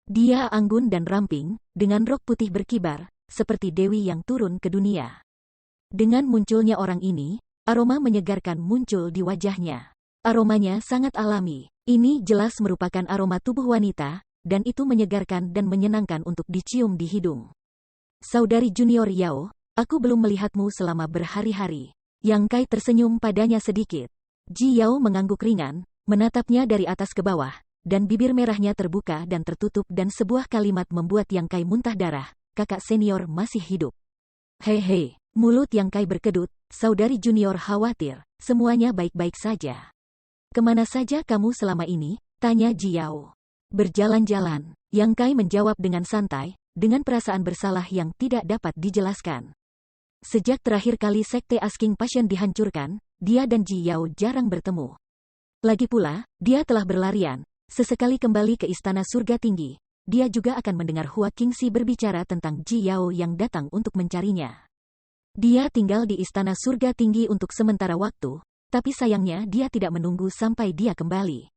Dia anggun dan ramping, dengan rok putih berkibar, seperti dewi yang turun ke dunia. Dengan munculnya orang ini, aroma menyegarkan muncul di wajahnya. Aromanya sangat alami. Ini jelas merupakan aroma tubuh wanita, dan itu menyegarkan dan menyenangkan untuk dicium di hidung. "Saudari junior Yao, aku belum melihatmu selama berhari-hari." Yang Kai tersenyum padanya sedikit. Ji Yao mengangguk ringan, menatapnya dari atas ke bawah, dan bibir merahnya terbuka dan tertutup dan sebuah kalimat membuat Yang Kai muntah darah. "Kakak senior masih hidup." "Hei, mulut Yang Kai berkedut, saudari junior khawatir, semuanya baik-baik saja." "Kemana saja kamu selama ini?" tanya Ji Yao. "Berjalan-jalan," Yang Kai menjawab dengan santai, dengan perasaan bersalah yang tidak dapat dijelaskan. Sejak terakhir kali sekte Asking Passion dihancurkan, dia dan Ji Yao jarang bertemu. Lagi pula, dia telah berlarian, sesekali kembali ke Istana Surga Tinggi. Dia juga akan mendengar Hua Qingxi berbicara tentang Ji Yao yang datang untuk mencarinya. Dia tinggal di Istana Surga Tinggi untuk sementara waktu, tapi sayangnya dia tidak menunggu sampai dia kembali.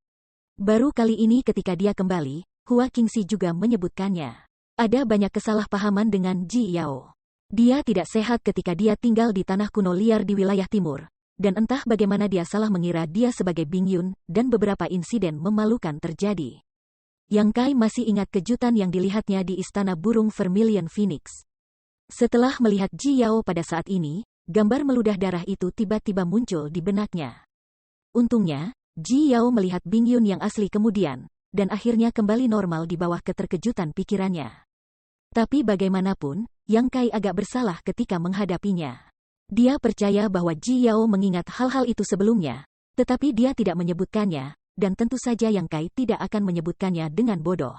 Baru kali ini ketika dia kembali, Hua Qingxi juga menyebutkannya. Ada banyak kesalahpahaman dengan Ji Yao. Dia tidak sehat ketika dia tinggal di tanah kuno liar di wilayah timur, dan entah bagaimana dia salah mengira dia sebagai Bing Yun, dan beberapa insiden memalukan terjadi. Yang Kai masih ingat kejutan yang dilihatnya di Istana Burung Vermilion Phoenix. Setelah melihat Ji Yao pada saat ini, gambar meludah darah itu tiba-tiba muncul di benaknya. Untungnya, Ji Yao melihat Bing Yun yang asli kemudian, dan akhirnya kembali normal di bawah keterkejutan pikirannya. Tapi bagaimanapun, Yang Kai agak bersalah ketika menghadapinya. Dia percaya bahwa Ji Yao mengingat hal-hal itu sebelumnya, tetapi dia tidak menyebutkannya, dan tentu saja Yang Kai tidak akan menyebutkannya dengan bodoh.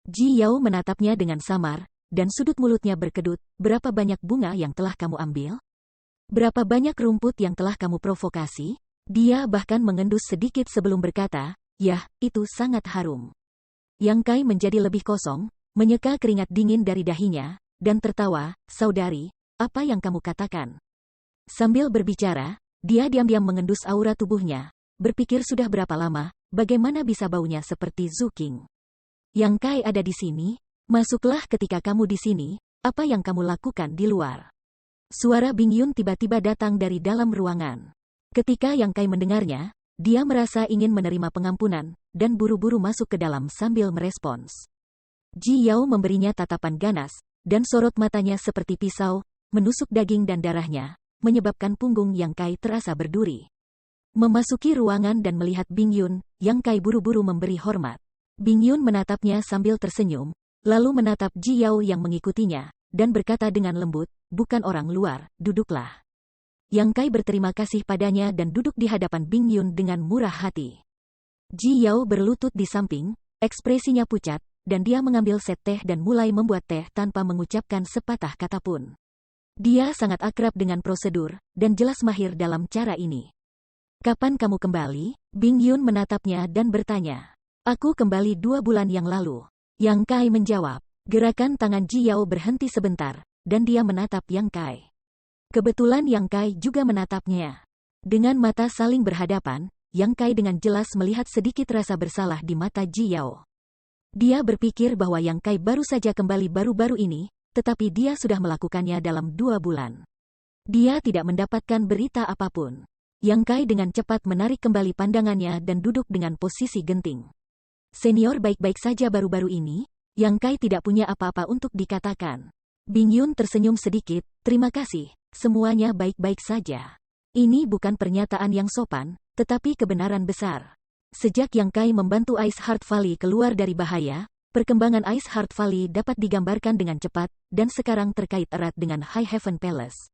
Ji Yao menatapnya dengan samar, dan sudut mulutnya berkedut. "Berapa banyak bunga yang telah kamu ambil? Berapa banyak rumput yang telah kamu provokasi?" Dia bahkan mengendus sedikit sebelum berkata, "Yah, itu sangat harum." Yang Kai menjadi lebih kosong, menyeka keringat dingin dari dahinya, dan tertawa. "Saudari, apa yang kamu katakan?" Sambil berbicara, dia diam-diam mengendus aura tubuhnya, berpikir sudah berapa lama, bagaimana bisa baunya seperti Zhu Qing. "Yang Kai ada di sini? Masuklah ketika kamu di sini, apa yang kamu lakukan di luar?" Suara Bing Yun tiba-tiba datang dari dalam ruangan. Ketika Yang Kai mendengarnya, dia merasa ingin menerima pengampunan, dan buru-buru masuk ke dalam sambil merespons. Ji Yao memberinya tatapan ganas, dan sorot matanya seperti pisau, menusuk daging dan darahnya, menyebabkan punggung Yang Kai terasa berduri. Memasuki ruangan dan melihat Bing Yun, Yang Kai buru-buru memberi hormat. Bing Yun menatapnya sambil tersenyum, lalu menatap Ji Yao yang mengikutinya, dan berkata dengan lembut, "Bukan orang luar, duduklah." Yang Kai berterima kasih padanya dan duduk di hadapan Bing Yun dengan murah hati. Ji Yao berlutut di samping, ekspresinya pucat, dan dia mengambil set teh dan mulai membuat teh tanpa mengucapkan sepatah kata pun. Dia sangat akrab dengan prosedur, dan jelas mahir dalam cara ini. "Kapan kamu kembali?" Bing Yun menatapnya dan bertanya. "Aku kembali 2 bulan yang lalu." Yang Kai menjawab. Gerakan tangan Ji Yao berhenti sebentar, dan dia menatap Yang Kai. Kebetulan Yang Kai juga menatapnya. Dengan mata saling berhadapan, Yang Kai dengan jelas melihat sedikit rasa bersalah di mata Ji Yao. Dia berpikir bahwa Yang Kai baru saja kembali baru-baru ini, tetapi dia sudah melakukannya dalam 2 bulan. Dia tidak mendapatkan berita apapun. Yang Kai dengan cepat menarik kembali pandangannya dan duduk dengan posisi genting. "Senior baik-baik saja baru-baru ini?" Yang Kai tidak punya apa-apa untuk dikatakan. Bing Yun tersenyum sedikit, "Terima kasih, semuanya baik-baik saja." Ini bukan pernyataan yang sopan, tetapi kebenaran besar. Sejak Yang Kai membantu Ice Heart Valley keluar dari bahaya, perkembangan Ice Heart Valley dapat digambarkan dengan cepat, dan sekarang terkait erat dengan High Heaven Palace.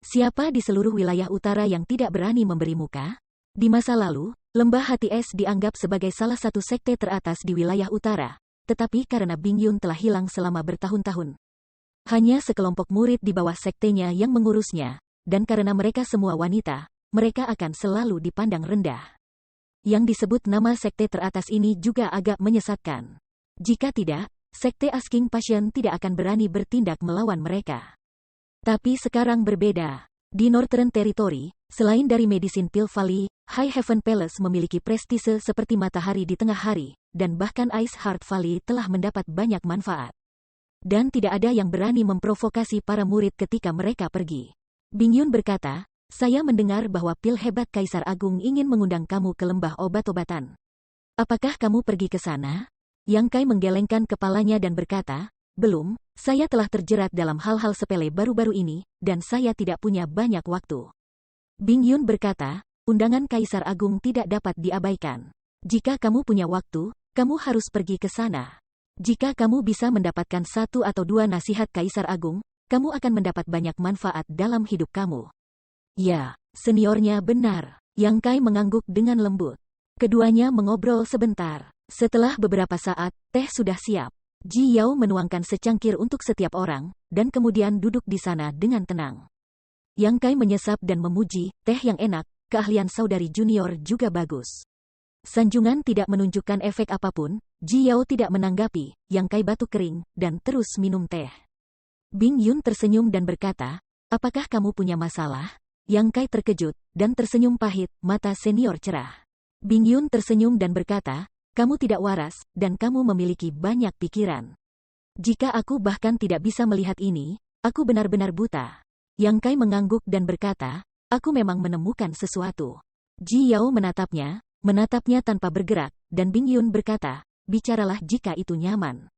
Siapa di seluruh wilayah utara yang tidak berani memberi muka? Di masa lalu, Lembah Hati Es dianggap sebagai salah satu sekte teratas di wilayah utara, tetapi karena Bing Yun telah hilang selama bertahun-tahun, Hanya sekelompok murid di bawah sektenya yang mengurusnya, dan karena mereka semua wanita, mereka akan selalu dipandang rendah. Yang disebut nama sekte teratas ini juga agak menyesatkan. Jika tidak, sekte Asking Passion tidak akan berani bertindak melawan mereka. Tapi sekarang berbeda. Di Northern Territory, selain dari Medicine Pill Valley, High Heaven Palace memiliki prestise seperti matahari di tengah hari, dan bahkan Ice Heart Valley telah mendapat banyak manfaat. Dan tidak ada yang berani memprovokasi para murid ketika mereka pergi. Bingyun berkata, saya mendengar bahwa pil hebat Kaisar Agung ingin mengundang kamu ke lembah obat-obatan. Apakah kamu pergi ke sana? Yang Kai menggelengkan kepalanya dan berkata, belum, saya telah terjerat dalam hal-hal sepele baru-baru ini, dan saya tidak punya banyak waktu. Bingyun berkata, undangan Kaisar Agung tidak dapat diabaikan. Jika kamu punya waktu, kamu harus pergi ke sana. Jika kamu bisa mendapatkan 1 atau 2 nasihat Kaisar Agung, kamu akan mendapat banyak manfaat dalam hidup kamu. Ya, seniornya benar. Yang Kai mengangguk dengan lembut. Keduanya mengobrol sebentar. Setelah beberapa saat, teh sudah siap. Ji Yao menuangkan secangkir untuk setiap orang, dan kemudian duduk di sana dengan tenang. Yang Kai menyesap dan memuji, teh yang enak, keahlian saudari junior juga bagus. Sanjungan tidak menunjukkan efek apapun, Ji Yao tidak menanggapi, Yang Kai batuk kering, dan terus minum teh. Bingyun tersenyum dan berkata, apakah kamu punya masalah? Yang Kai terkejut, dan tersenyum pahit, mata senior cerah. Bingyun tersenyum dan berkata, kamu tidak waras, dan kamu memiliki banyak pikiran. Jika aku bahkan tidak bisa melihat ini, aku benar-benar buta. Yang Kai mengangguk dan berkata, aku memang menemukan sesuatu. Ji Yao menatapnya tanpa bergerak, dan Bingyun berkata, bicaralah jika itu nyaman.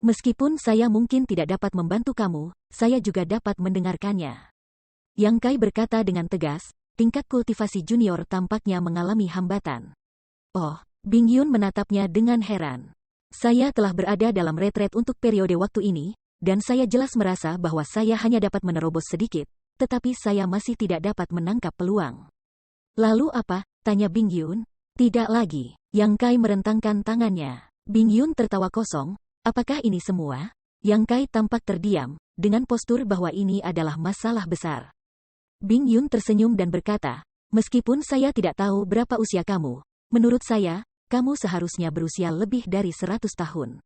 Meskipun saya mungkin tidak dapat membantu kamu, saya juga dapat mendengarkannya. Yang Kai berkata dengan tegas, tingkat kultivasi junior tampaknya mengalami hambatan. Oh, Bingyun menatapnya dengan heran. Saya telah berada dalam retret untuk periode waktu ini, dan saya jelas merasa bahwa saya hanya dapat menerobos sedikit, tetapi saya masih tidak dapat menangkap peluang. Lalu apa? Tanya Bingyun. Tidak lagi. Yang Kai merentangkan tangannya. Bingyun tertawa kosong. Apakah ini semua? Yang Kai tampak terdiam, dengan postur bahwa ini adalah masalah besar. Bingyun tersenyum dan berkata, meskipun saya tidak tahu berapa usia kamu, menurut saya, kamu seharusnya berusia lebih dari 100 tahun.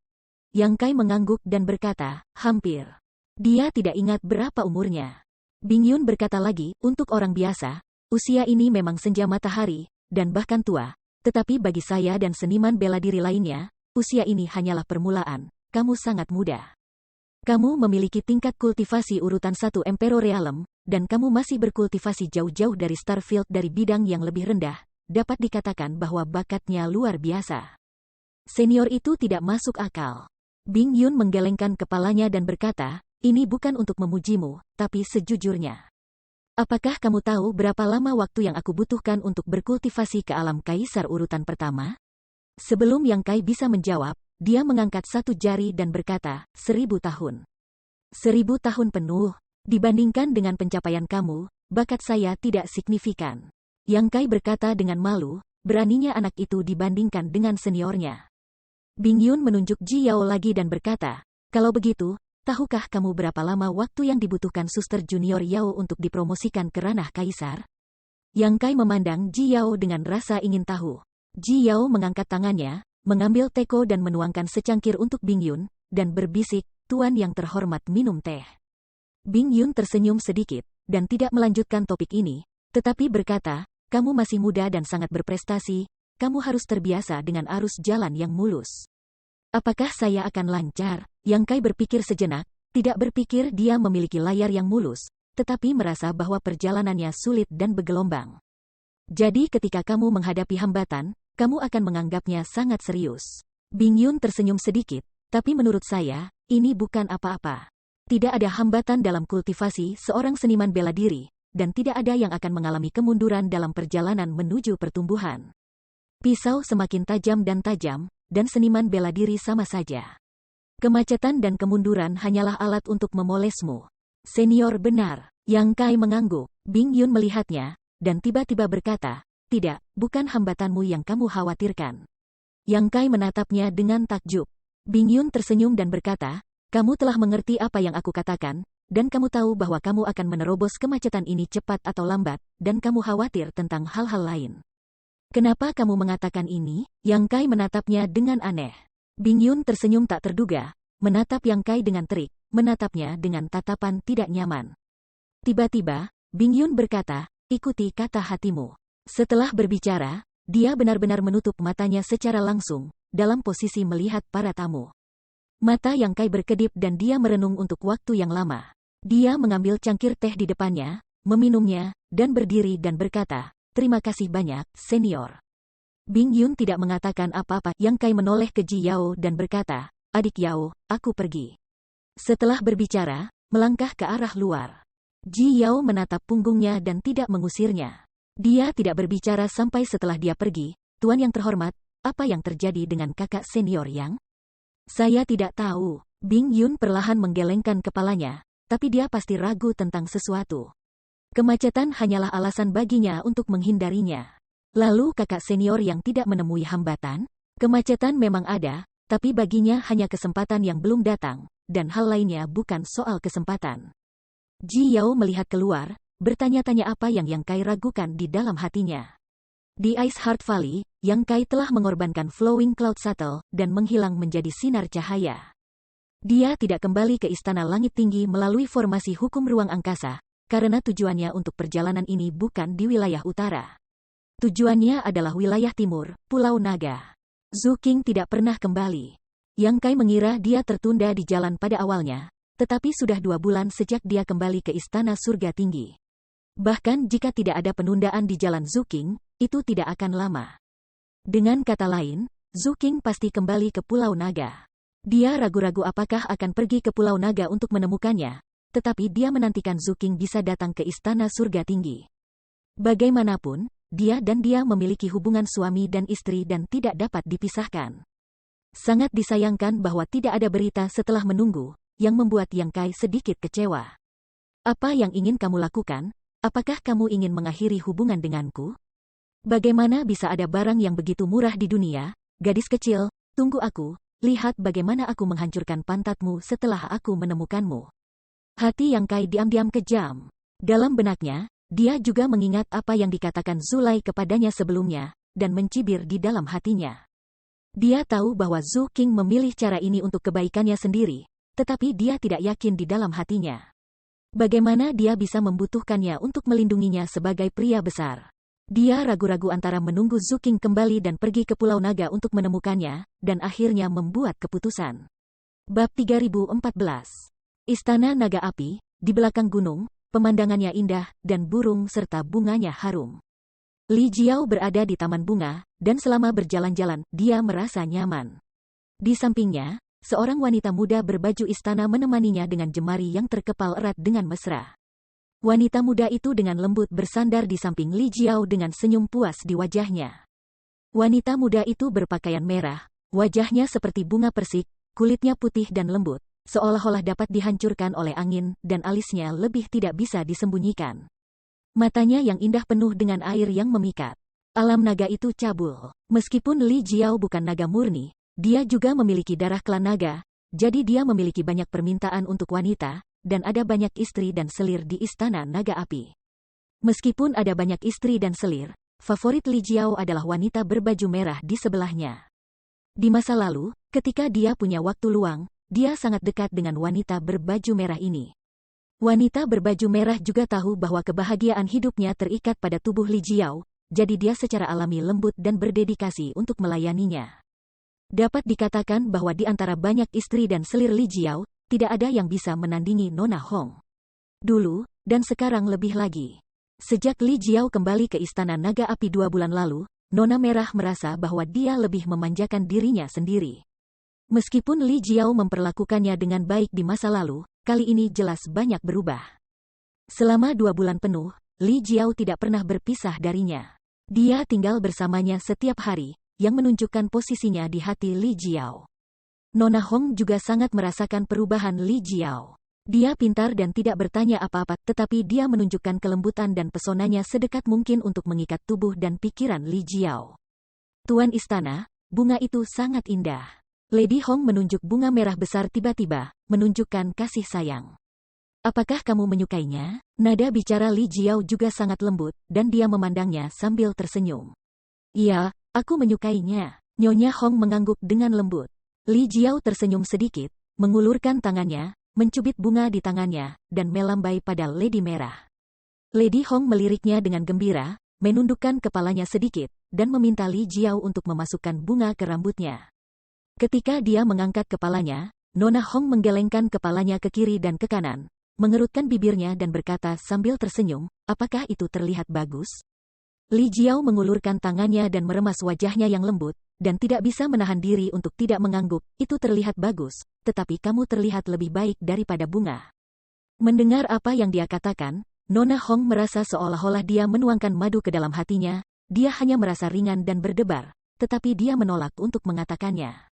Yang Kai mengangguk dan berkata, hampir. Dia tidak ingat berapa umurnya. Bingyun berkata lagi, untuk orang biasa, usia ini memang senja matahari, dan bahkan tua. Tetapi bagi saya dan seniman bela diri lainnya, usia ini hanyalah permulaan, kamu sangat muda. Kamu memiliki tingkat kultivasi urutan 1 Emperor Realm, dan kamu masih berkultivasi jauh-jauh dari Starfield dari bidang yang lebih rendah, dapat dikatakan bahwa bakatnya luar biasa. Senior itu tidak masuk akal. Bingyun menggelengkan kepalanya dan berkata, ini bukan untuk memujimu, tapi sejujurnya. Apakah kamu tahu berapa lama waktu yang aku butuhkan untuk berkultivasi ke alam kaisar urutan pertama? Sebelum Yang Kai bisa menjawab, dia mengangkat 1 jari dan berkata, 1000 tahun. 1000 tahun penuh. Dibandingkan dengan pencapaian kamu, bakat saya tidak signifikan. Yang Kai berkata dengan malu, beraninya anak itu dibandingkan dengan seniornya. Bingyun menunjuk Ji Yao lagi dan berkata, kalau begitu, tahukah kamu berapa lama waktu yang dibutuhkan suster junior Yao untuk dipromosikan ke ranah kaisar? Yang Kai memandang Ji Yao dengan rasa ingin tahu. Ji Yao mengangkat tangannya, mengambil teko dan menuangkan secangkir untuk Bingyun, dan berbisik, tuan yang terhormat minum teh. Bingyun tersenyum sedikit, dan tidak melanjutkan topik ini, tetapi berkata, kamu masih muda dan sangat berprestasi, kamu harus terbiasa dengan arus jalan yang mulus. Apakah saya akan lancar? Yang Kai berpikir sejenak, tidak berpikir dia memiliki layar yang mulus, tetapi merasa bahwa perjalanannya sulit dan bergelombang. Jadi ketika kamu menghadapi hambatan, kamu akan menganggapnya sangat serius. Bingyun tersenyum sedikit, tapi menurut saya, ini bukan apa-apa. Tidak ada hambatan dalam kultivasi seorang seniman bela diri, dan tidak ada yang akan mengalami kemunduran dalam perjalanan menuju pertumbuhan. Pisau semakin tajam, dan seniman bela diri sama saja. Kemacetan dan kemunduran hanyalah alat untuk memolesmu. Senior benar. Yang Kai mengangguk. Bingyun melihatnya, dan tiba-tiba berkata, tidak, bukan hambatanmu yang kamu khawatirkan. Yang Kai menatapnya dengan takjub. Bingyun tersenyum dan berkata, Kamu telah mengerti apa yang aku katakan, dan kamu tahu bahwa kamu akan menerobos kemacetan ini cepat atau lambat, dan kamu khawatir tentang hal-hal lain. Kenapa kamu mengatakan ini? Yang Kai menatapnya dengan aneh. Bing Yun tersenyum tak terduga, menatap Yang Kai dengan terik, menatapnya dengan tatapan tidak nyaman. Tiba-tiba, Bing Yun berkata, ikuti kata hatimu. Setelah berbicara, dia benar-benar menutup matanya secara langsung, dalam posisi melihat para tamu. Mata Yang Kai berkedip dan dia merenung untuk waktu yang lama. Dia mengambil cangkir teh di depannya, meminumnya, dan berdiri dan berkata, terima kasih banyak, senior. Bing Yun tidak mengatakan apa-apa. Yang Kai menoleh ke Ji Yao dan berkata, adik Yao, aku pergi. Setelah berbicara, melangkah ke arah luar. Ji Yao menatap punggungnya dan tidak mengusirnya. Dia tidak berbicara sampai setelah dia pergi. Tuan yang terhormat, apa yang terjadi dengan kakak senior Yang? Saya tidak tahu. Bing Yun perlahan menggelengkan kepalanya, tapi dia pasti ragu tentang sesuatu. Kemacetan hanyalah alasan baginya untuk menghindarinya. Lalu kakak senior yang tidak menemui hambatan? Kemacetan memang ada, tapi baginya hanya kesempatan yang belum datang, dan hal lainnya bukan soal kesempatan. Ji Yao melihat keluar, bertanya-tanya apa yang Yang Kai ragukan di dalam hatinya. Di Ice Heart Valley, Yang Kai telah mengorbankan Flowing Cloud Shuttle dan menghilang menjadi sinar cahaya. Dia tidak kembali ke Istana Langit Tinggi melalui formasi hukum ruang angkasa, karena tujuannya untuk perjalanan ini bukan di wilayah utara. Tujuannya adalah wilayah timur, Pulau Naga. Zhu Qing tidak pernah kembali. Yang Kai mengira dia tertunda di jalan pada awalnya, tetapi sudah 2 bulan sejak dia kembali ke Istana Surga Tinggi. Bahkan jika tidak ada penundaan di jalan Zhu Qing, itu tidak akan lama. Dengan kata lain, Zhu Qing pasti kembali ke Pulau Naga. Dia ragu-ragu apakah akan pergi ke Pulau Naga untuk menemukannya, tetapi dia menantikan Zhu Qing bisa datang ke Istana Surga Tinggi. Bagaimanapun, dia dan dia memiliki hubungan suami dan istri dan tidak dapat dipisahkan. Sangat disayangkan bahwa tidak ada berita setelah menunggu, yang membuat Yang Kai sedikit kecewa. Apa yang ingin kamu lakukan? Apakah kamu ingin mengakhiri hubungan denganku? Bagaimana bisa ada barang yang begitu murah di dunia? Gadis kecil, tunggu aku, lihat bagaimana aku menghancurkan pantatmu setelah aku menemukanmu. Hati Yang Kai diam-diam kejam. Dalam benaknya, dia juga mengingat apa yang dikatakan Zulai kepadanya sebelumnya, dan mencibir di dalam hatinya. Dia tahu bahwa Zhu Qing memilih cara ini untuk kebaikannya sendiri, tetapi dia tidak yakin di dalam hatinya. Bagaimana dia bisa membutuhkannya untuk melindunginya sebagai pria besar? Dia ragu-ragu antara menunggu Zhu Qing kembali dan pergi ke Pulau Naga untuk menemukannya, dan akhirnya membuat keputusan. Bab 3014. Istana Naga Api, di belakang gunung, pemandangannya indah, dan burung serta bunganya harum. Li Jiao berada di taman bunga, dan selama berjalan-jalan, dia merasa nyaman. Di sampingnya, seorang wanita muda berbaju istana menemaninya dengan jemari yang terkepal erat dengan mesra. Wanita muda itu dengan lembut bersandar di samping Li Jiao dengan senyum puas di wajahnya. Wanita muda itu berpakaian merah, wajahnya seperti bunga persik, kulitnya putih dan lembut, seolah-olah dapat dihancurkan oleh angin, dan alisnya lebih tidak bisa disembunyikan. Matanya yang indah penuh dengan air yang memikat. Alam naga itu cabul. Meskipun Li Jiao bukan naga murni, dia juga memiliki darah klan naga, jadi dia memiliki banyak permintaan untuk wanita, dan ada banyak istri dan selir di Istana Naga Api. Meskipun ada banyak istri dan selir, favorit Li Jiao adalah wanita berbaju merah di sebelahnya. Di masa lalu, ketika dia punya waktu luang, dia sangat dekat dengan wanita berbaju merah ini. Wanita berbaju merah juga tahu bahwa kebahagiaan hidupnya terikat pada tubuh Li Jiao, jadi dia secara alami lembut dan berdedikasi untuk melayaninya. Dapat dikatakan bahwa di antara banyak istri dan selir Li Jiao, tidak ada yang bisa menandingi Nona Hong. Dulu, dan sekarang lebih lagi. Sejak Li Jiao kembali ke Istana Naga Api 2 bulan lalu, Nona Merah merasa bahwa dia lebih memanjakan dirinya sendiri. Meskipun Li Jiao memperlakukannya dengan baik di masa lalu, kali ini jelas banyak berubah. Selama 2 bulan penuh, Li Jiao tidak pernah berpisah darinya. Dia tinggal bersamanya setiap hari, yang menunjukkan posisinya di hati Li Jiao. Nona Hong juga sangat merasakan perubahan Li Jiao. Dia pintar dan tidak bertanya apa-apa, tetapi dia menunjukkan kelembutan dan pesonanya sedekat mungkin untuk mengikat tubuh dan pikiran Li Jiao. Tuan Istana, bunga itu sangat indah. Lady Hong menunjuk bunga merah besar tiba-tiba, menunjukkan kasih sayang. Apakah kamu menyukainya? Nada bicara Li Jiao juga sangat lembut, dan dia memandangnya sambil tersenyum. Iya, aku menyukainya. Nyonya Hong mengangguk dengan lembut. Li Jiao tersenyum sedikit, mengulurkan tangannya, mencubit bunga di tangannya, dan melambai pada Lady Merah. Lady Hong meliriknya dengan gembira, menundukkan kepalanya sedikit, dan meminta Li Jiao untuk memasukkan bunga ke rambutnya. Ketika dia mengangkat kepalanya, Nona Hong menggelengkan kepalanya ke kiri dan ke kanan, mengerutkan bibirnya dan berkata sambil tersenyum, apakah itu terlihat bagus? Li Jiao mengulurkan tangannya dan meremas wajahnya yang lembut, dan tidak bisa menahan diri untuk tidak mengangguk, itu terlihat bagus, tetapi kamu terlihat lebih baik daripada bunga. Mendengar apa yang dia katakan, Nona Hong merasa seolah-olah dia menuangkan madu ke dalam hatinya, dia hanya merasa ringan dan berdebar, tetapi dia menolak untuk mengatakannya.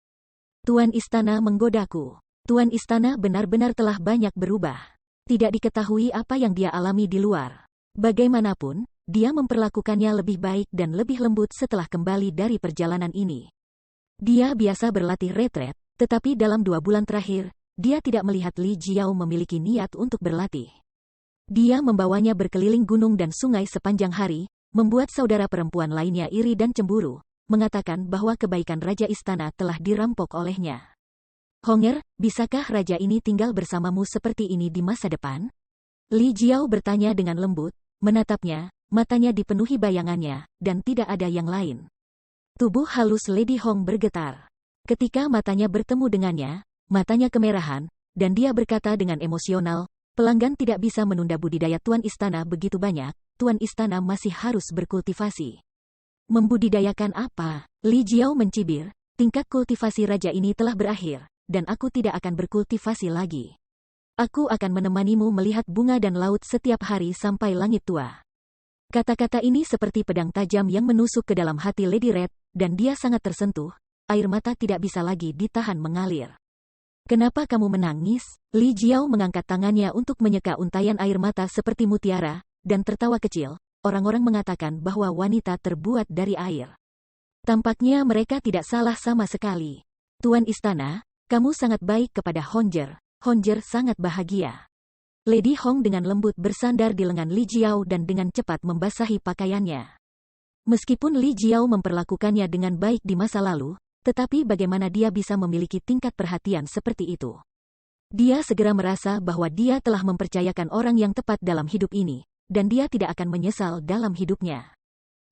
Tuan Istana menggodaku. Tuan Istana benar-benar telah banyak berubah. Tidak diketahui apa yang dia alami di luar. Bagaimanapun, dia memperlakukannya lebih baik dan lebih lembut setelah kembali dari perjalanan ini. Dia biasa berlatih retret, tetapi dalam 2 bulan terakhir, dia tidak melihat Li Jiao memiliki niat untuk berlatih. Dia membawanya berkeliling gunung dan sungai sepanjang hari, membuat saudara perempuan lainnya iri dan cemburu, mengatakan bahwa kebaikan Raja Istana telah dirampok olehnya. Honger, bisakah raja ini tinggal bersamamu seperti ini di masa depan? Li Jiao bertanya dengan lembut, menatapnya, matanya dipenuhi bayangannya, dan tidak ada yang lain. Tubuh halus Lady Hong bergetar. Ketika matanya bertemu dengannya, matanya kemerahan, dan dia berkata dengan emosional, pelanggan tidak bisa menunda budidaya Tuan Istana begitu banyak, Tuan Istana masih harus berkultivasi. Membudidayakan apa? Li Jiao mencibir, tingkat kultivasi raja ini telah berakhir, dan aku tidak akan berkultivasi lagi. Aku akan menemanimu melihat bunga dan laut setiap hari sampai langit tua. Kata-kata ini seperti pedang tajam yang menusuk ke dalam hati Lady Red, dan dia sangat tersentuh, air mata tidak bisa lagi ditahan mengalir. Kenapa kamu menangis? Li Jiao mengangkat tangannya untuk menyeka untayan air mata seperti mutiara, dan tertawa kecil. Orang-orang mengatakan bahwa wanita terbuat dari air. Tampaknya mereka tidak salah sama sekali. Tuan Istana, kamu sangat baik kepada Honger. Honger sangat bahagia. Lady Hong dengan lembut bersandar di lengan Li Jiao dan dengan cepat membasahi pakaiannya. Meskipun Li Jiao memperlakukannya dengan baik di masa lalu, tetapi bagaimana dia bisa memiliki tingkat perhatian seperti itu? Dia segera merasa bahwa dia telah mempercayakan orang yang tepat dalam hidup ini, dan dia tidak akan menyesal dalam hidupnya.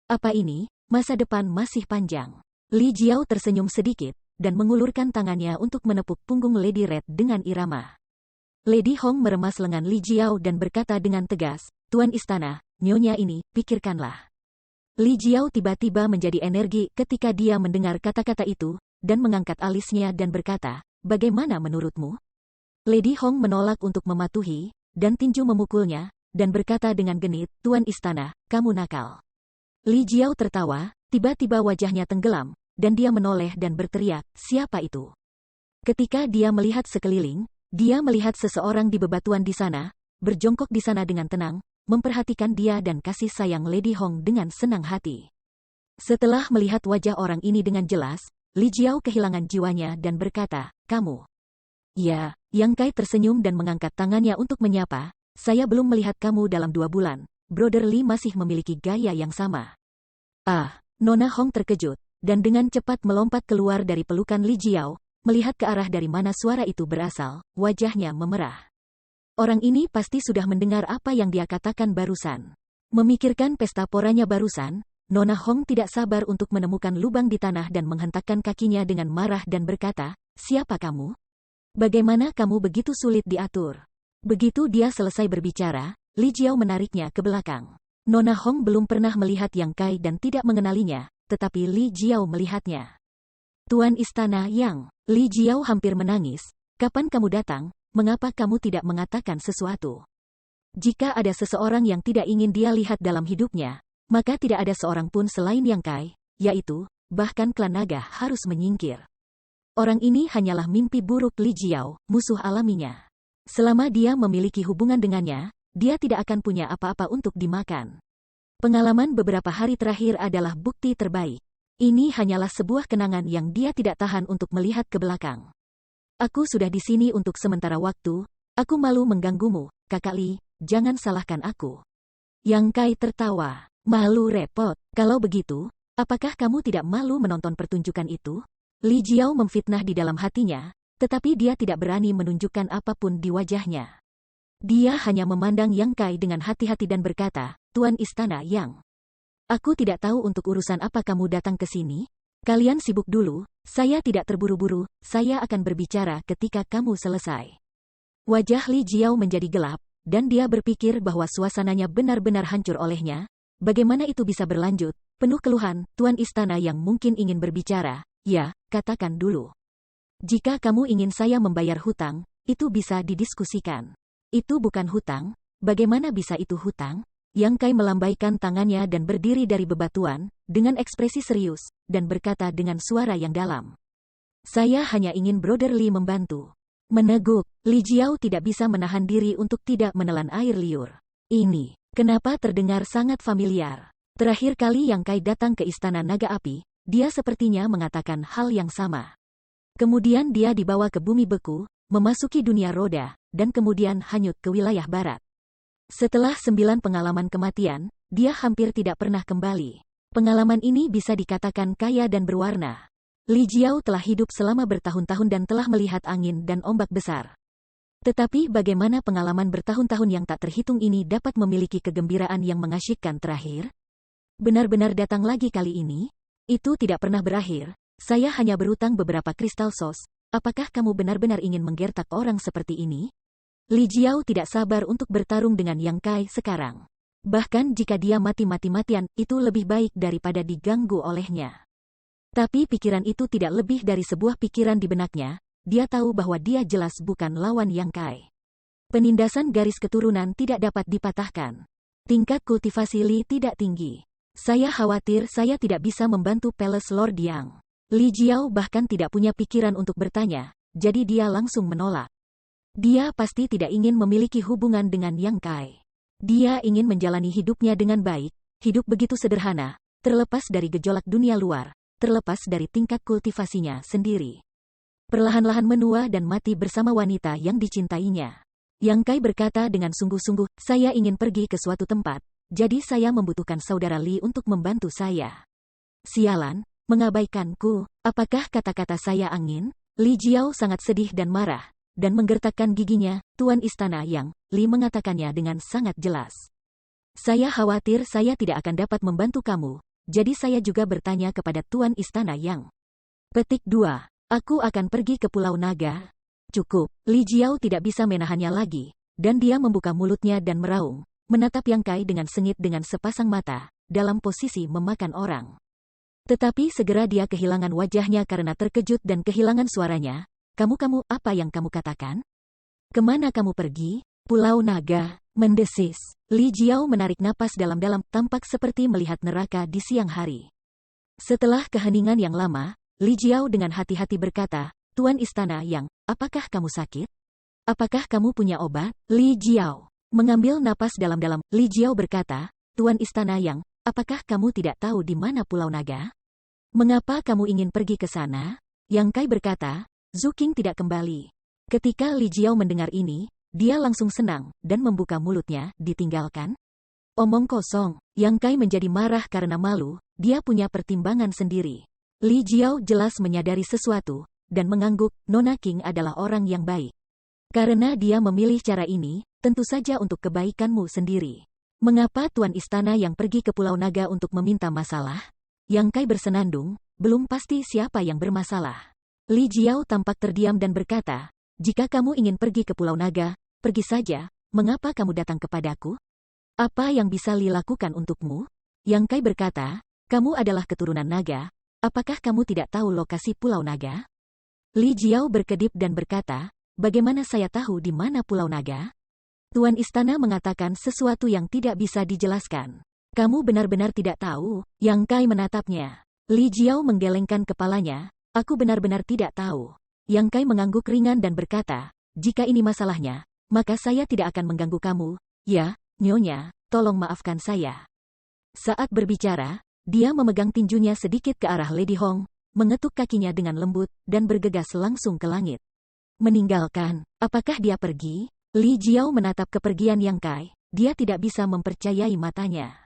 Apa ini? Masa depan masih panjang. Li Jiao tersenyum sedikit, dan mengulurkan tangannya untuk menepuk punggung Lady Red dengan irama. Lady Hong meremas lengan Li Jiao dan berkata dengan tegas, Tuan Istana, nyonya ini, pikirkanlah. Li Jiao tiba-tiba menjadi energi ketika dia mendengar kata-kata itu, dan mengangkat alisnya dan berkata, bagaimana menurutmu? Lady Hong menolak untuk mematuhi, dan tinju memukulnya, dan berkata dengan genit, Tuan Istana, kamu nakal. Li Jiao tertawa, tiba-tiba wajahnya tenggelam, dan dia menoleh dan berteriak, siapa itu? Ketika dia melihat sekeliling, dia melihat seseorang di bebatuan di sana, berjongkok di sana dengan tenang, memperhatikan dia dan kasih sayang Lady Hong dengan senang hati. Setelah melihat wajah orang ini dengan jelas, Li Jiao kehilangan jiwanya dan berkata, kamu. Ya, Yang Kai tersenyum dan mengangkat tangannya untuk menyapa, saya belum melihat kamu dalam 2 bulan. Brother Li masih memiliki gaya yang sama. Ah, Nona Hong terkejut, dan dengan cepat melompat keluar dari pelukan Li Jiao, melihat ke arah dari mana suara itu berasal, wajahnya memerah. Orang ini pasti sudah mendengar apa yang dia katakan barusan. Memikirkan pesta poranya barusan, Nona Hong tidak sabar untuk menemukan lubang di tanah dan menghentakkan kakinya dengan marah dan berkata, siapa kamu? Bagaimana kamu begitu sulit diatur? Begitu dia selesai berbicara, Li Jiao menariknya ke belakang. Nona Hong belum pernah melihat Yang Kai dan tidak mengenalinya, tetapi Li Jiao melihatnya. Tuan Istana Yang, Li Jiao hampir menangis. Kapan kamu datang? Mengapa kamu tidak mengatakan sesuatu? Jika ada seseorang yang tidak ingin dia lihat dalam hidupnya, maka tidak ada seorang pun selain Yang Kai, yaitu, bahkan klan naga harus menyingkir. Orang ini hanyalah mimpi buruk Li Jiao, musuh alaminya. Selama dia memiliki hubungan dengannya, dia tidak akan punya apa-apa untuk dimakan. Pengalaman beberapa hari terakhir adalah bukti terbaik. Ini hanyalah sebuah kenangan yang dia tidak tahan untuk melihat ke belakang. Aku sudah di sini untuk sementara waktu, aku malu mengganggumu, Kakak Li, jangan salahkan aku. Yang Kai tertawa, malu repot, kalau begitu, apakah kamu tidak malu menonton pertunjukan itu? Li Jiao memfitnah di dalam hatinya, tetapi dia tidak berani menunjukkan apapun di wajahnya. Dia hanya memandang Yang Kai dengan hati-hati dan berkata, Tuan Istana Yang. Aku tidak tahu untuk urusan apa kamu datang ke sini. Kalian sibuk dulu, saya tidak terburu-buru, saya akan berbicara ketika kamu selesai. Wajah Li Jiao menjadi gelap, dan dia berpikir bahwa suasananya benar-benar hancur olehnya. Bagaimana itu bisa berlanjut? Penuh keluhan, Tuan Istana Yang mungkin ingin berbicara. Ya, katakan dulu. Jika kamu ingin saya membayar hutang, itu bisa didiskusikan. Itu bukan hutang, bagaimana bisa itu hutang? Yang Kai melambaikan tangannya dan berdiri dari bebatuan, dengan ekspresi serius, dan berkata dengan suara yang dalam. Saya hanya ingin Brother Li membantu. Meneguk, Li Jiao tidak bisa menahan diri untuk tidak menelan air liur. Ini, kenapa terdengar sangat familiar? Terakhir kali Yang Kai datang ke Istana Naga Api, dia sepertinya mengatakan hal yang sama. Kemudian dia dibawa ke bumi beku, memasuki dunia roda, dan kemudian hanyut ke wilayah barat. Setelah 9 pengalaman kematian, dia hampir tidak pernah kembali. Pengalaman ini bisa dikatakan kaya dan berwarna. Li Jiao telah hidup selama bertahun-tahun dan telah melihat angin dan ombak besar. Tetapi bagaimana pengalaman bertahun-tahun yang tak terhitung ini dapat memiliki kegembiraan yang mengasyikkan terakhir? Benar-benar datang lagi kali ini? Itu tidak pernah berakhir. Saya hanya berutang beberapa kristal sos. Apakah kamu benar-benar ingin menggertak orang seperti ini? Li Jiao tidak sabar untuk bertarung dengan Yang Kai sekarang. Bahkan jika dia mati-mati-matian, itu lebih baik daripada diganggu olehnya. Tapi pikiran itu tidak lebih dari sebuah pikiran di benaknya. Dia tahu bahwa dia jelas bukan lawan Yang Kai. Penindasan garis keturunan tidak dapat dipatahkan. Tingkat kultivasi Li tidak tinggi. Saya khawatir saya tidak bisa membantu Palace Lord Yang. Li Jiao bahkan tidak punya pikiran untuk bertanya, jadi dia langsung menolak. Dia pasti tidak ingin memiliki hubungan dengan Yang Kai. Dia ingin menjalani hidupnya dengan baik, hidup begitu sederhana, terlepas dari gejolak dunia luar, terlepas dari tingkat kultivasinya sendiri. Perlahan-lahan menua dan mati bersama wanita yang dicintainya. Yang Kai berkata dengan sungguh-sungguh, saya ingin pergi ke suatu tempat, jadi saya membutuhkan saudara Li untuk membantu saya. Sialan, mengabaikanku, apakah kata-kata saya angin? Li Jiao sangat sedih dan marah, dan menggertakkan giginya. Tuan Istana Yang, Li mengatakannya dengan sangat jelas. Saya khawatir saya tidak akan dapat membantu kamu, jadi saya juga bertanya kepada Tuan Istana Yang. Petik 2. Aku akan pergi ke Pulau Naga. Cukup, Li Jiao tidak bisa menahannya lagi, dan dia membuka mulutnya dan meraung, menatap Yang Kai dengan sengit dengan sepasang mata, dalam posisi memakan orang. Tetapi segera dia kehilangan wajahnya karena terkejut dan kehilangan suaranya. Kamu, apa yang kamu katakan? Kemana kamu pergi? Pulau Naga, mendesis. Li Jiao menarik napas dalam-dalam, tampak seperti melihat neraka di siang hari. Setelah keheningan yang lama, Li Jiao dengan hati-hati berkata, Tuan Istana Yang, apakah kamu sakit? Apakah kamu punya obat? Li Jiao mengambil napas dalam-dalam. Li Jiao berkata, Tuan Istana Yang, apakah kamu tidak tahu di mana Pulau Naga? Mengapa kamu ingin pergi ke sana? Yang Kai berkata, Zhu Qing tidak kembali. Ketika Li Jiao mendengar ini, dia langsung senang, dan membuka mulutnya, ditinggalkan. Omong kosong. Yang Kai menjadi marah karena malu, dia punya pertimbangan sendiri. Li Jiao jelas menyadari sesuatu, dan mengangguk, Nona Qing adalah orang yang baik. Karena dia memilih cara ini, tentu saja untuk kebaikanmu sendiri. Mengapa Tuan Istana Yang pergi ke Pulau Naga untuk meminta masalah? Yang Kai bersenandung, belum pasti siapa yang bermasalah. Li Jiao tampak terdiam dan berkata, jika kamu ingin pergi ke Pulau Naga, pergi saja, mengapa kamu datang kepadaku? Apa yang bisa Li lakukan untukmu? Yang Kai berkata, kamu adalah keturunan naga, apakah kamu tidak tahu lokasi Pulau Naga? Li Jiao berkedip dan berkata, bagaimana saya tahu di mana Pulau Naga? Tuan Istana mengatakan sesuatu yang tidak bisa dijelaskan. Kamu benar-benar tidak tahu? Yang Kai menatapnya. Li Jiao menggelengkan kepalanya, aku benar-benar tidak tahu. Yang Kai mengangguk ringan dan berkata, jika ini masalahnya, maka saya tidak akan mengganggu kamu. Ya, Nyonya, tolong maafkan saya. Saat berbicara, dia memegang tinjunya sedikit ke arah Lady Hong, mengetuk kakinya dengan lembut, dan bergegas langsung ke langit. Meninggalkan, apakah dia pergi? Li Jiao menatap kepergian Yang Kai, dia tidak bisa mempercayai matanya.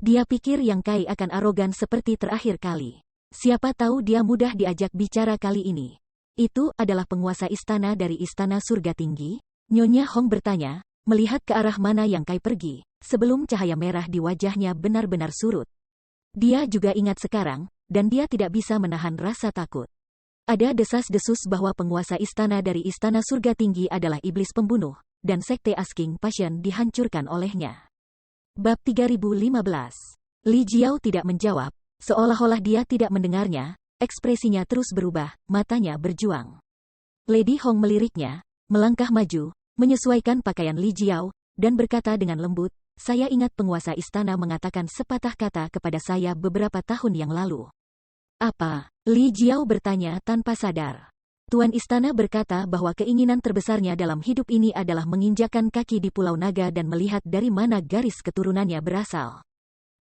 Dia pikir Yang Kai akan arogan seperti terakhir kali. Siapa tahu dia mudah diajak bicara kali ini. Itu adalah penguasa istana dari Istana Surga Tinggi? Nyonya Hong bertanya, melihat ke arah mana Yang Kai pergi, sebelum cahaya merah di wajahnya benar-benar surut. Dia juga ingat sekarang, dan dia tidak bisa menahan rasa takut. Ada desas-desus bahwa penguasa istana dari Istana Surga Tinggi adalah iblis pembunuh, dan sekte Asking Passion dihancurkan olehnya. Bab 3015. Li Jiao tidak menjawab, seolah-olah dia tidak mendengarnya, ekspresinya terus berubah, matanya berjuang. Lady Hong meliriknya, melangkah maju, menyesuaikan pakaian Li Jiao, dan berkata dengan lembut, saya ingat penguasa istana mengatakan sepatah kata kepada saya beberapa tahun yang lalu. Apa? Li Jiao bertanya tanpa sadar. Tuan istana berkata bahwa keinginan terbesarnya dalam hidup ini adalah menginjakan kaki di Pulau Naga dan melihat dari mana garis keturunannya berasal.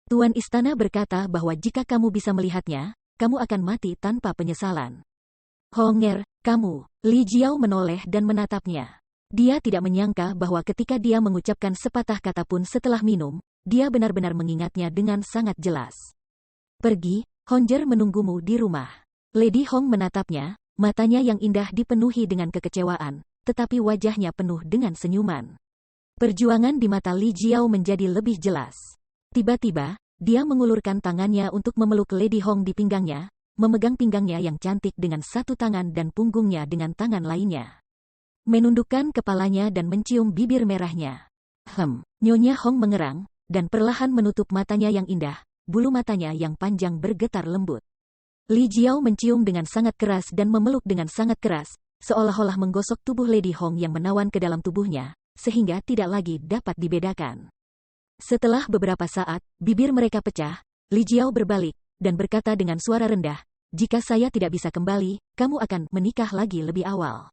Tuan istana berkata bahwa jika kamu bisa melihatnya, kamu akan mati tanpa penyesalan. Honger, kamu. Li Jiao menoleh dan menatapnya. Dia tidak menyangka bahwa ketika dia mengucapkan sepatah kata pun setelah minum, dia benar-benar mengingatnya dengan sangat jelas. Pergi, Honger menunggumu di rumah. Lady Hong menatapnya, matanya yang indah dipenuhi dengan kekecewaan, tetapi wajahnya penuh dengan senyuman. Perjuangan di mata Li Jiao menjadi lebih jelas. Tiba-tiba, dia mengulurkan tangannya untuk memeluk Lady Hong di pinggangnya, memegang pinggangnya yang cantik dengan satu tangan dan punggungnya dengan tangan lainnya. Menundukkan kepalanya dan mencium bibir merahnya. Nyonya Hong mengerang, dan perlahan menutup matanya yang indah, bulu matanya yang panjang bergetar lembut. Li Jiao mencium dengan sangat keras dan memeluk dengan sangat keras, seolah-olah menggosok tubuh Lady Hong yang menawan ke dalam tubuhnya, sehingga tidak lagi dapat dibedakan. Setelah beberapa saat, bibir mereka pecah, Li Jiao berbalik, dan berkata dengan suara rendah, jika saya tidak bisa kembali, kamu akan menikah lagi lebih awal.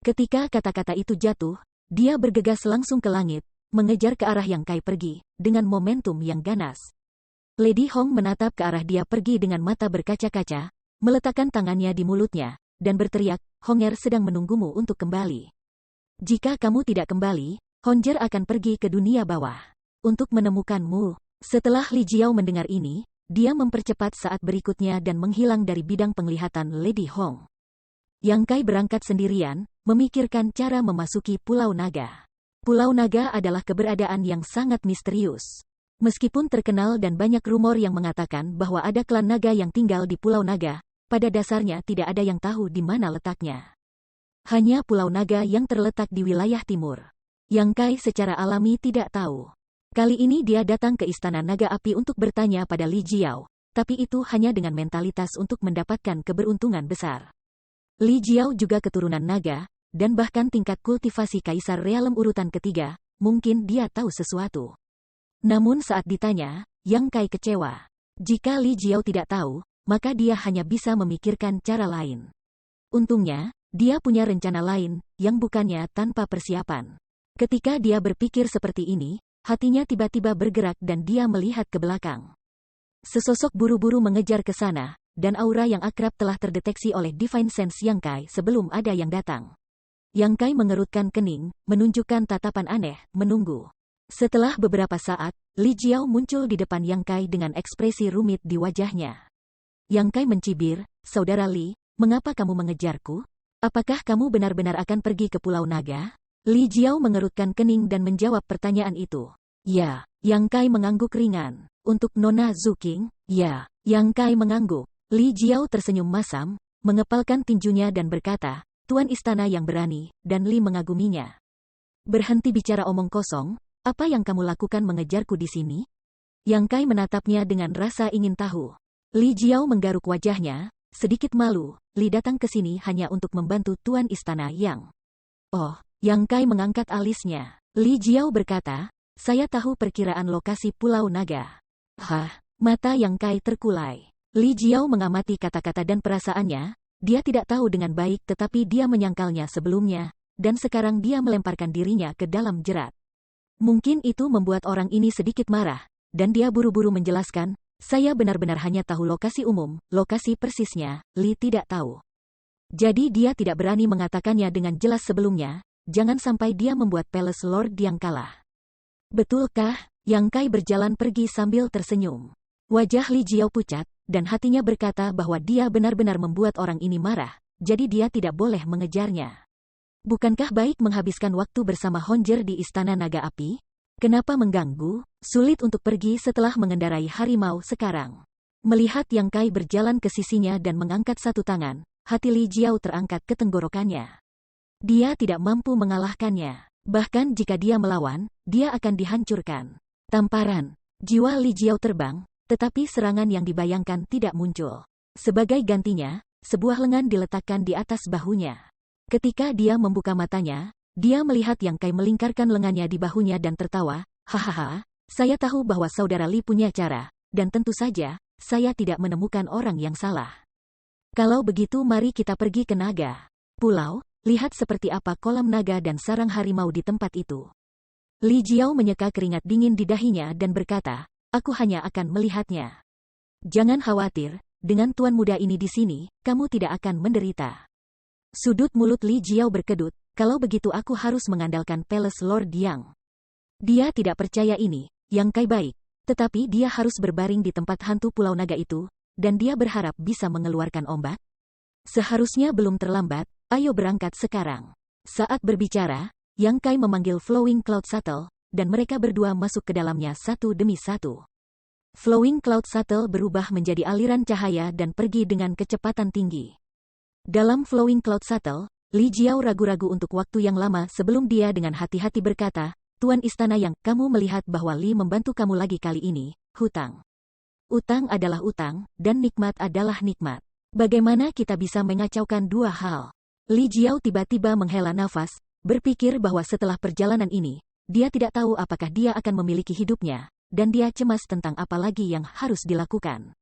Ketika kata-kata itu jatuh, dia bergegas langsung ke langit, mengejar ke arah Yang Kai pergi, dengan momentum yang ganas. Lady Hong menatap ke arah dia pergi dengan mata berkaca-kaca, meletakkan tangannya di mulutnya, dan berteriak, Honger sedang menunggumu untuk kembali. Jika kamu tidak kembali, Honger akan pergi ke dunia bawah. Untuk menemukanmu. Setelah Li Jiao mendengar ini, dia mempercepat saat berikutnya dan menghilang dari bidang penglihatan Lady Hong. Yang Kai berangkat sendirian, memikirkan cara memasuki Pulau Naga. Pulau Naga adalah keberadaan yang sangat misterius. Meskipun terkenal dan banyak rumor yang mengatakan bahwa ada klan naga yang tinggal di Pulau Naga, pada dasarnya tidak ada yang tahu di mana letaknya. Hanya Pulau Naga yang terletak di wilayah timur. Yang Kai secara alami tidak tahu. Kali ini dia datang ke Istana Naga Api untuk bertanya pada Li Jiao, tapi itu hanya dengan mentalitas untuk mendapatkan keberuntungan besar. Li Jiao juga keturunan naga, dan bahkan tingkat kultivasi Kaisar Realem urutan ketiga, mungkin dia tahu sesuatu. Namun saat ditanya, Yang Kai kecewa. Jika Li Jiao tidak tahu, maka dia hanya bisa memikirkan cara lain. Untungnya, dia punya rencana lain, yang bukannya tanpa persiapan. Ketika dia berpikir seperti ini, hatinya tiba-tiba bergerak dan dia melihat ke belakang. Sesosok buru-buru mengejar ke sana, dan aura yang akrab telah terdeteksi oleh Divine Sense Yang Kai sebelum ada yang datang. Yang Kai mengerutkan kening, menunjukkan tatapan aneh, menunggu. Setelah beberapa saat, Li Jiao muncul di depan Yang Kai dengan ekspresi rumit di wajahnya. Yang Kai mencibir, Saudara Li, mengapa kamu mengejarku? Apakah kamu benar-benar akan pergi ke Pulau Naga? Li Jiao mengerutkan kening dan menjawab pertanyaan itu. Ya, Yang Kai mengangguk ringan. Untuk Nona Zuking, ya, Yang Kai mengangguk. Li Jiao tersenyum masam, mengepalkan tinjunya dan berkata, Tuan istana yang berani, dan Li mengaguminya. Berhenti bicara omong kosong. Apa yang kamu lakukan mengejarku di sini? Yang Kai menatapnya dengan rasa ingin tahu. Li Jiao menggaruk wajahnya, sedikit malu. Li datang ke sini hanya untuk membantu Tuan Istana Yang. Oh, Yang Kai mengangkat alisnya. Li Jiao berkata, saya tahu perkiraan lokasi Pulau Naga. Mata Yang Kai terkulai. Li Jiao mengamati kata-kata dan perasaannya, dia tidak tahu dengan baik tetapi dia menyangkalnya sebelumnya, dan sekarang dia melemparkan dirinya ke dalam jerat. Mungkin itu membuat orang ini sedikit marah, dan dia buru-buru menjelaskan, Saya benar-benar hanya tahu lokasi umum, lokasi persisnya, Li tidak tahu. Jadi dia tidak berani mengatakannya dengan jelas sebelumnya, jangan sampai dia membuat Palace Lord yang kalah. Betulkah? Yang Kai berjalan pergi sambil tersenyum. Wajah Li Jiao pucat, dan hatinya berkata bahwa dia benar-benar membuat orang ini marah, jadi dia tidak boleh mengejarnya. Bukankah baik menghabiskan waktu bersama Honjer di Istana Naga Api? Kenapa mengganggu? Sulit untuk pergi setelah mengendarai harimau sekarang. Melihat Yang Kai berjalan ke sisinya dan mengangkat satu tangan, hati Li Jiao terangkat ke tenggorokannya. Dia tidak mampu mengalahkannya. Bahkan jika dia melawan, dia akan dihancurkan. Tamparan. Jiwa Li Jiao terbang, tetapi serangan yang dibayangkan tidak muncul. Sebagai gantinya, sebuah lengan diletakkan di atas bahunya. Ketika dia membuka matanya, dia melihat Yang Kai melingkarkan lengannya di bahunya dan tertawa, hahaha, saya tahu bahwa saudara Li punya cara, dan tentu saja, saya tidak menemukan orang yang salah. Kalau begitu mari kita pergi ke Naga Pulau, lihat seperti apa kolam naga dan sarang harimau di tempat itu. Li Jiao menyeka keringat dingin di dahinya dan berkata, aku hanya akan melihatnya. Jangan khawatir, dengan tuan muda ini di sini, kamu tidak akan menderita. Sudut mulut Li Jiao berkedut, kalau begitu aku harus mengandalkan Palace Lord Yang. Dia tidak percaya ini, Yang Kai baik, tetapi dia harus berbaring di tempat hantu Pulau Naga itu, dan dia berharap bisa mengeluarkan ombak. Seharusnya belum terlambat, ayo berangkat sekarang. Saat berbicara, Yang Kai memanggil Flowing Cloud Shuttle, dan mereka berdua masuk ke dalamnya satu demi satu. Flowing Cloud Shuttle berubah menjadi aliran cahaya dan pergi dengan kecepatan tinggi. Dalam Flowing Cloud Shuttle, Li Jiao ragu-ragu untuk waktu yang lama sebelum dia dengan hati-hati berkata, Tuan Istana Yang, kamu melihat bahwa Li membantu kamu lagi kali ini, hutang. Utang adalah utang, dan nikmat adalah nikmat. Bagaimana kita bisa mengacaukan dua hal? Li Jiao tiba-tiba menghela nafas, berpikir bahwa setelah perjalanan ini, dia tidak tahu apakah dia akan memiliki hidupnya, dan dia cemas tentang apa lagi yang harus dilakukan.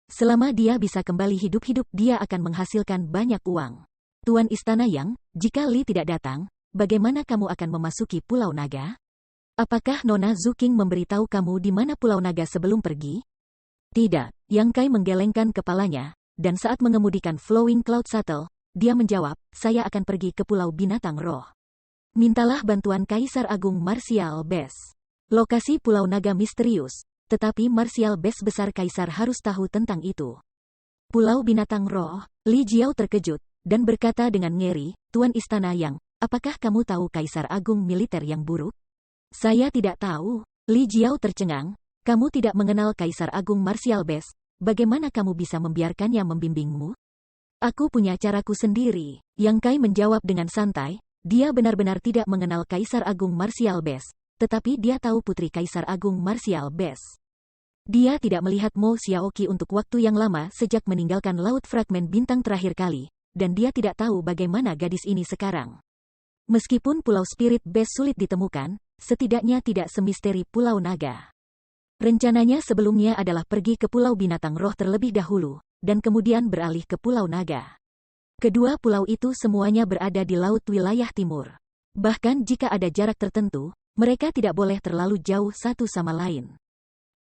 Selama dia bisa kembali hidup-hidup, dia akan menghasilkan banyak uang. Tuan Istana Yang, jika Li tidak datang, bagaimana kamu akan memasuki Pulau Naga? Apakah Nona Zuking memberitahu kamu di mana Pulau Naga sebelum pergi? Tidak, Yang Kai menggelengkan kepalanya, dan saat mengemudikan Flowing Cloud Shuttle, dia menjawab, saya akan pergi ke Pulau Binatang Roh. Mintalah bantuan Kaisar Agung Martial Base. Lokasi Pulau Naga misterius, tetapi Martial Base besar Kaisar harus tahu tentang itu. Pulau Binatang Roh, Li Jiao terkejut, dan berkata dengan ngeri, Tuan Istana Yang, apakah kamu tahu Kaisar Agung militer yang buruk? Saya tidak tahu. Li Jiao tercengang, kamu tidak mengenal Kaisar Agung Martial Base, bagaimana kamu bisa membiarkannya membimbingmu? Aku punya caraku sendiri. Yang Kai menjawab dengan santai, dia benar-benar tidak mengenal Kaisar Agung Martial Base, tetapi dia tahu putri Kaisar Agung Martial Base. Dia tidak melihat Mo Xiaoqi untuk waktu yang lama sejak meninggalkan Laut Fragmen Bintang terakhir kali, dan dia tidak tahu bagaimana gadis ini sekarang. Meskipun Pulau Spirit Base sulit ditemukan, setidaknya tidak semisteri Pulau Naga. Rencananya sebelumnya adalah pergi ke Pulau Binatang Roh terlebih dahulu, dan kemudian beralih ke Pulau Naga. Kedua pulau itu semuanya berada di laut wilayah timur. Bahkan jika ada jarak tertentu, mereka tidak boleh terlalu jauh satu sama lain.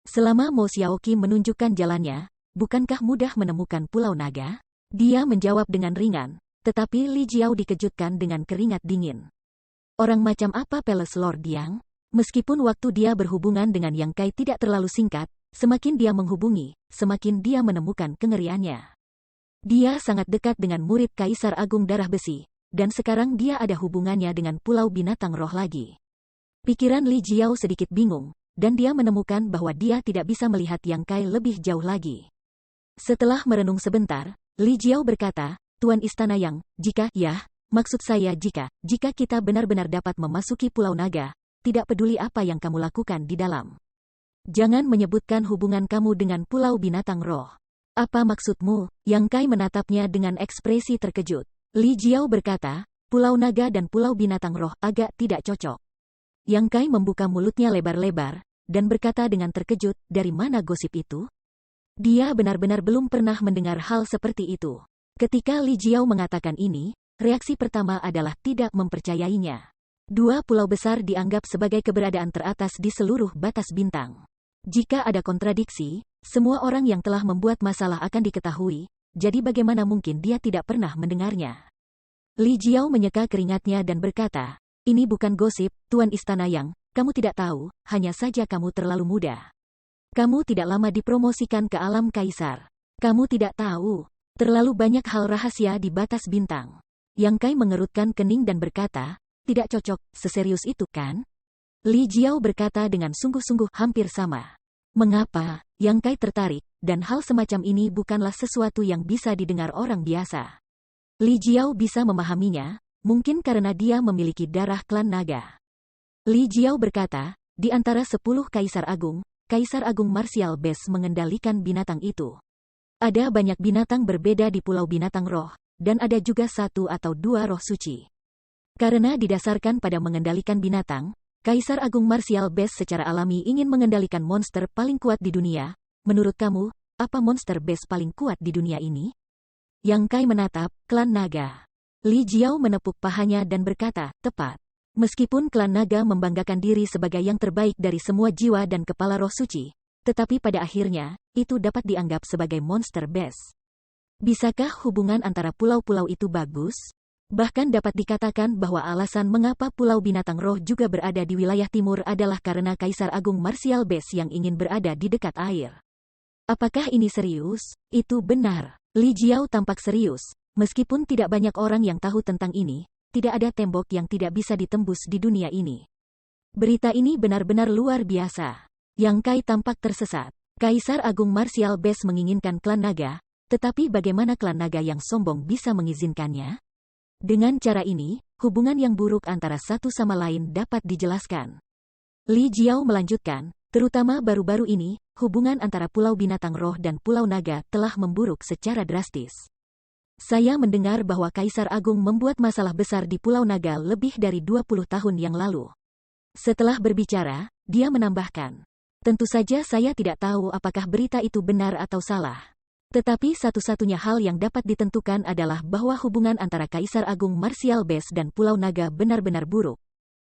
Selama Mo Xiaoqi menunjukkan jalannya, bukankah mudah menemukan Pulau Naga? Dia menjawab dengan ringan, tetapi Li Jiao dikejutkan dengan keringat dingin. Orang macam apa Palace Lord Yang? Meskipun waktu dia berhubungan dengan Yang Kai tidak terlalu singkat, semakin dia menghubungi, semakin dia menemukan kengeriannya. Dia sangat dekat dengan murid Kaisar Agung Darah Besi, dan sekarang dia ada hubungannya dengan Pulau Binatang Roh lagi. Pikiran Li Jiao sedikit bingung, dan dia menemukan bahwa dia tidak bisa melihat Yang Kai lebih jauh lagi. Setelah merenung sebentar, Li Jiao berkata, Tuan Istana Yang, maksud saya jika kita benar-benar dapat memasuki Pulau Naga, tidak peduli apa yang kamu lakukan di dalam. Jangan menyebutkan hubungan kamu dengan Pulau Binatang Roh. Apa maksudmu? Yang Kai menatapnya dengan ekspresi terkejut. Li Jiao berkata, Pulau Naga dan Pulau Binatang Roh agak tidak cocok. Yang Kai membuka mulutnya lebar-lebar, dan berkata dengan terkejut, dari mana gosip itu? Dia benar-benar belum pernah mendengar hal seperti itu. Ketika Li Jiao mengatakan ini, reaksi pertama adalah tidak mempercayainya. Dua pulau besar dianggap sebagai keberadaan teratas di seluruh batas bintang. Jika ada kontradiksi, semua orang yang telah membuat masalah akan diketahui, jadi bagaimana mungkin dia tidak pernah mendengarnya? Li Jiao menyeka keringatnya dan berkata, ini bukan gosip, Tuan Istana Yang, kamu tidak tahu, hanya saja kamu terlalu muda. Kamu tidak lama dipromosikan ke alam kaisar. Kamu tidak tahu, terlalu banyak hal rahasia di batas bintang. Yang Kai mengerutkan kening dan berkata, tidak cocok, seserius itu kan? Li Jiao berkata dengan sungguh-sungguh hampir sama. Mengapa? Yang Kai tertarik, dan hal semacam ini bukanlah sesuatu yang bisa didengar orang biasa. Li Jiao bisa memahaminya, mungkin karena dia memiliki darah klan naga. Li Jiao berkata, di antara 10 Kaisar Agung Martial Best mengendalikan binatang itu. Ada banyak binatang berbeda di Pulau Binatang Roh, dan ada juga 1 atau 2 roh suci. Karena didasarkan pada mengendalikan binatang, Kaisar Agung Martial Best secara alami ingin mengendalikan monster paling kuat di dunia. Menurut kamu, apa monster best paling kuat di dunia ini? Yang Kai menatap, klan naga. Li Jiao menepuk pahanya dan berkata, tepat. Meskipun klan naga membanggakan diri sebagai yang terbaik dari semua jiwa dan kepala roh suci, tetapi pada akhirnya, itu dapat dianggap sebagai monster best. Bisakah hubungan antara pulau-pulau itu bagus? Bahkan dapat dikatakan bahwa alasan mengapa Pulau Binatang Roh juga berada di wilayah timur adalah karena Kaisar Agung Martial Best yang ingin berada di dekat air. Apakah ini serius? Itu benar. Li Jiao tampak serius, meskipun tidak banyak orang yang tahu tentang ini. Tidak ada tembok yang tidak bisa ditembus di dunia ini. Berita ini benar-benar luar biasa. Yang Kai tampak tersesat. Kaisar Agung Martial Best menginginkan klan naga, tetapi bagaimana klan naga yang sombong bisa mengizinkannya? Dengan cara ini, hubungan yang buruk antara satu sama lain dapat dijelaskan. Li Jiao melanjutkan, terutama baru-baru ini, hubungan antara Pulau Binatang Roh dan Pulau Naga telah memburuk secara drastis. Saya mendengar bahwa Kaisar Agung membuat masalah besar di Pulau Naga lebih dari 20 tahun yang lalu. Setelah berbicara, dia menambahkan, tentu saja saya tidak tahu apakah berita itu benar atau salah. Tetapi satu-satunya hal yang dapat ditentukan adalah bahwa hubungan antara Kaisar Agung Martial Best dan Pulau Naga benar-benar buruk.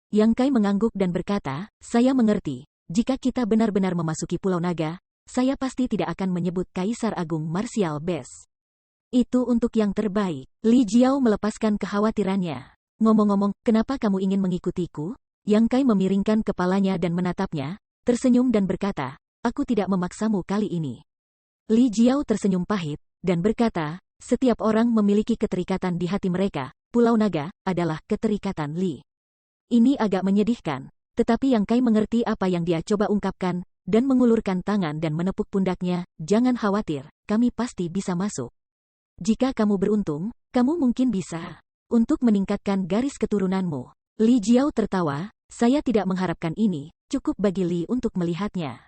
Yang Kai mengangguk dan berkata, saya mengerti, jika kita benar-benar memasuki Pulau Naga, saya pasti tidak akan menyebut Kaisar Agung Martial Best. Itu untuk yang terbaik. Li Jiao melepaskan kekhawatirannya. Ngomong-ngomong, kenapa kamu ingin mengikutiku? Yang Kai memiringkan kepalanya dan menatapnya, tersenyum dan berkata, aku tidak memaksamu kali ini. Li Jiao tersenyum pahit, dan berkata, setiap orang memiliki keterikatan di hati mereka. Pulau Naga adalah keterikatan Li. Ini agak menyedihkan, tetapi Yang Kai mengerti apa yang dia coba ungkapkan, dan mengulurkan tangan dan menepuk pundaknya, jangan khawatir, kami pasti bisa masuk. Jika kamu beruntung, kamu mungkin bisa. Untuk meningkatkan garis keturunanmu. Li Jiao tertawa, saya tidak mengharapkan ini, cukup bagi Li untuk melihatnya.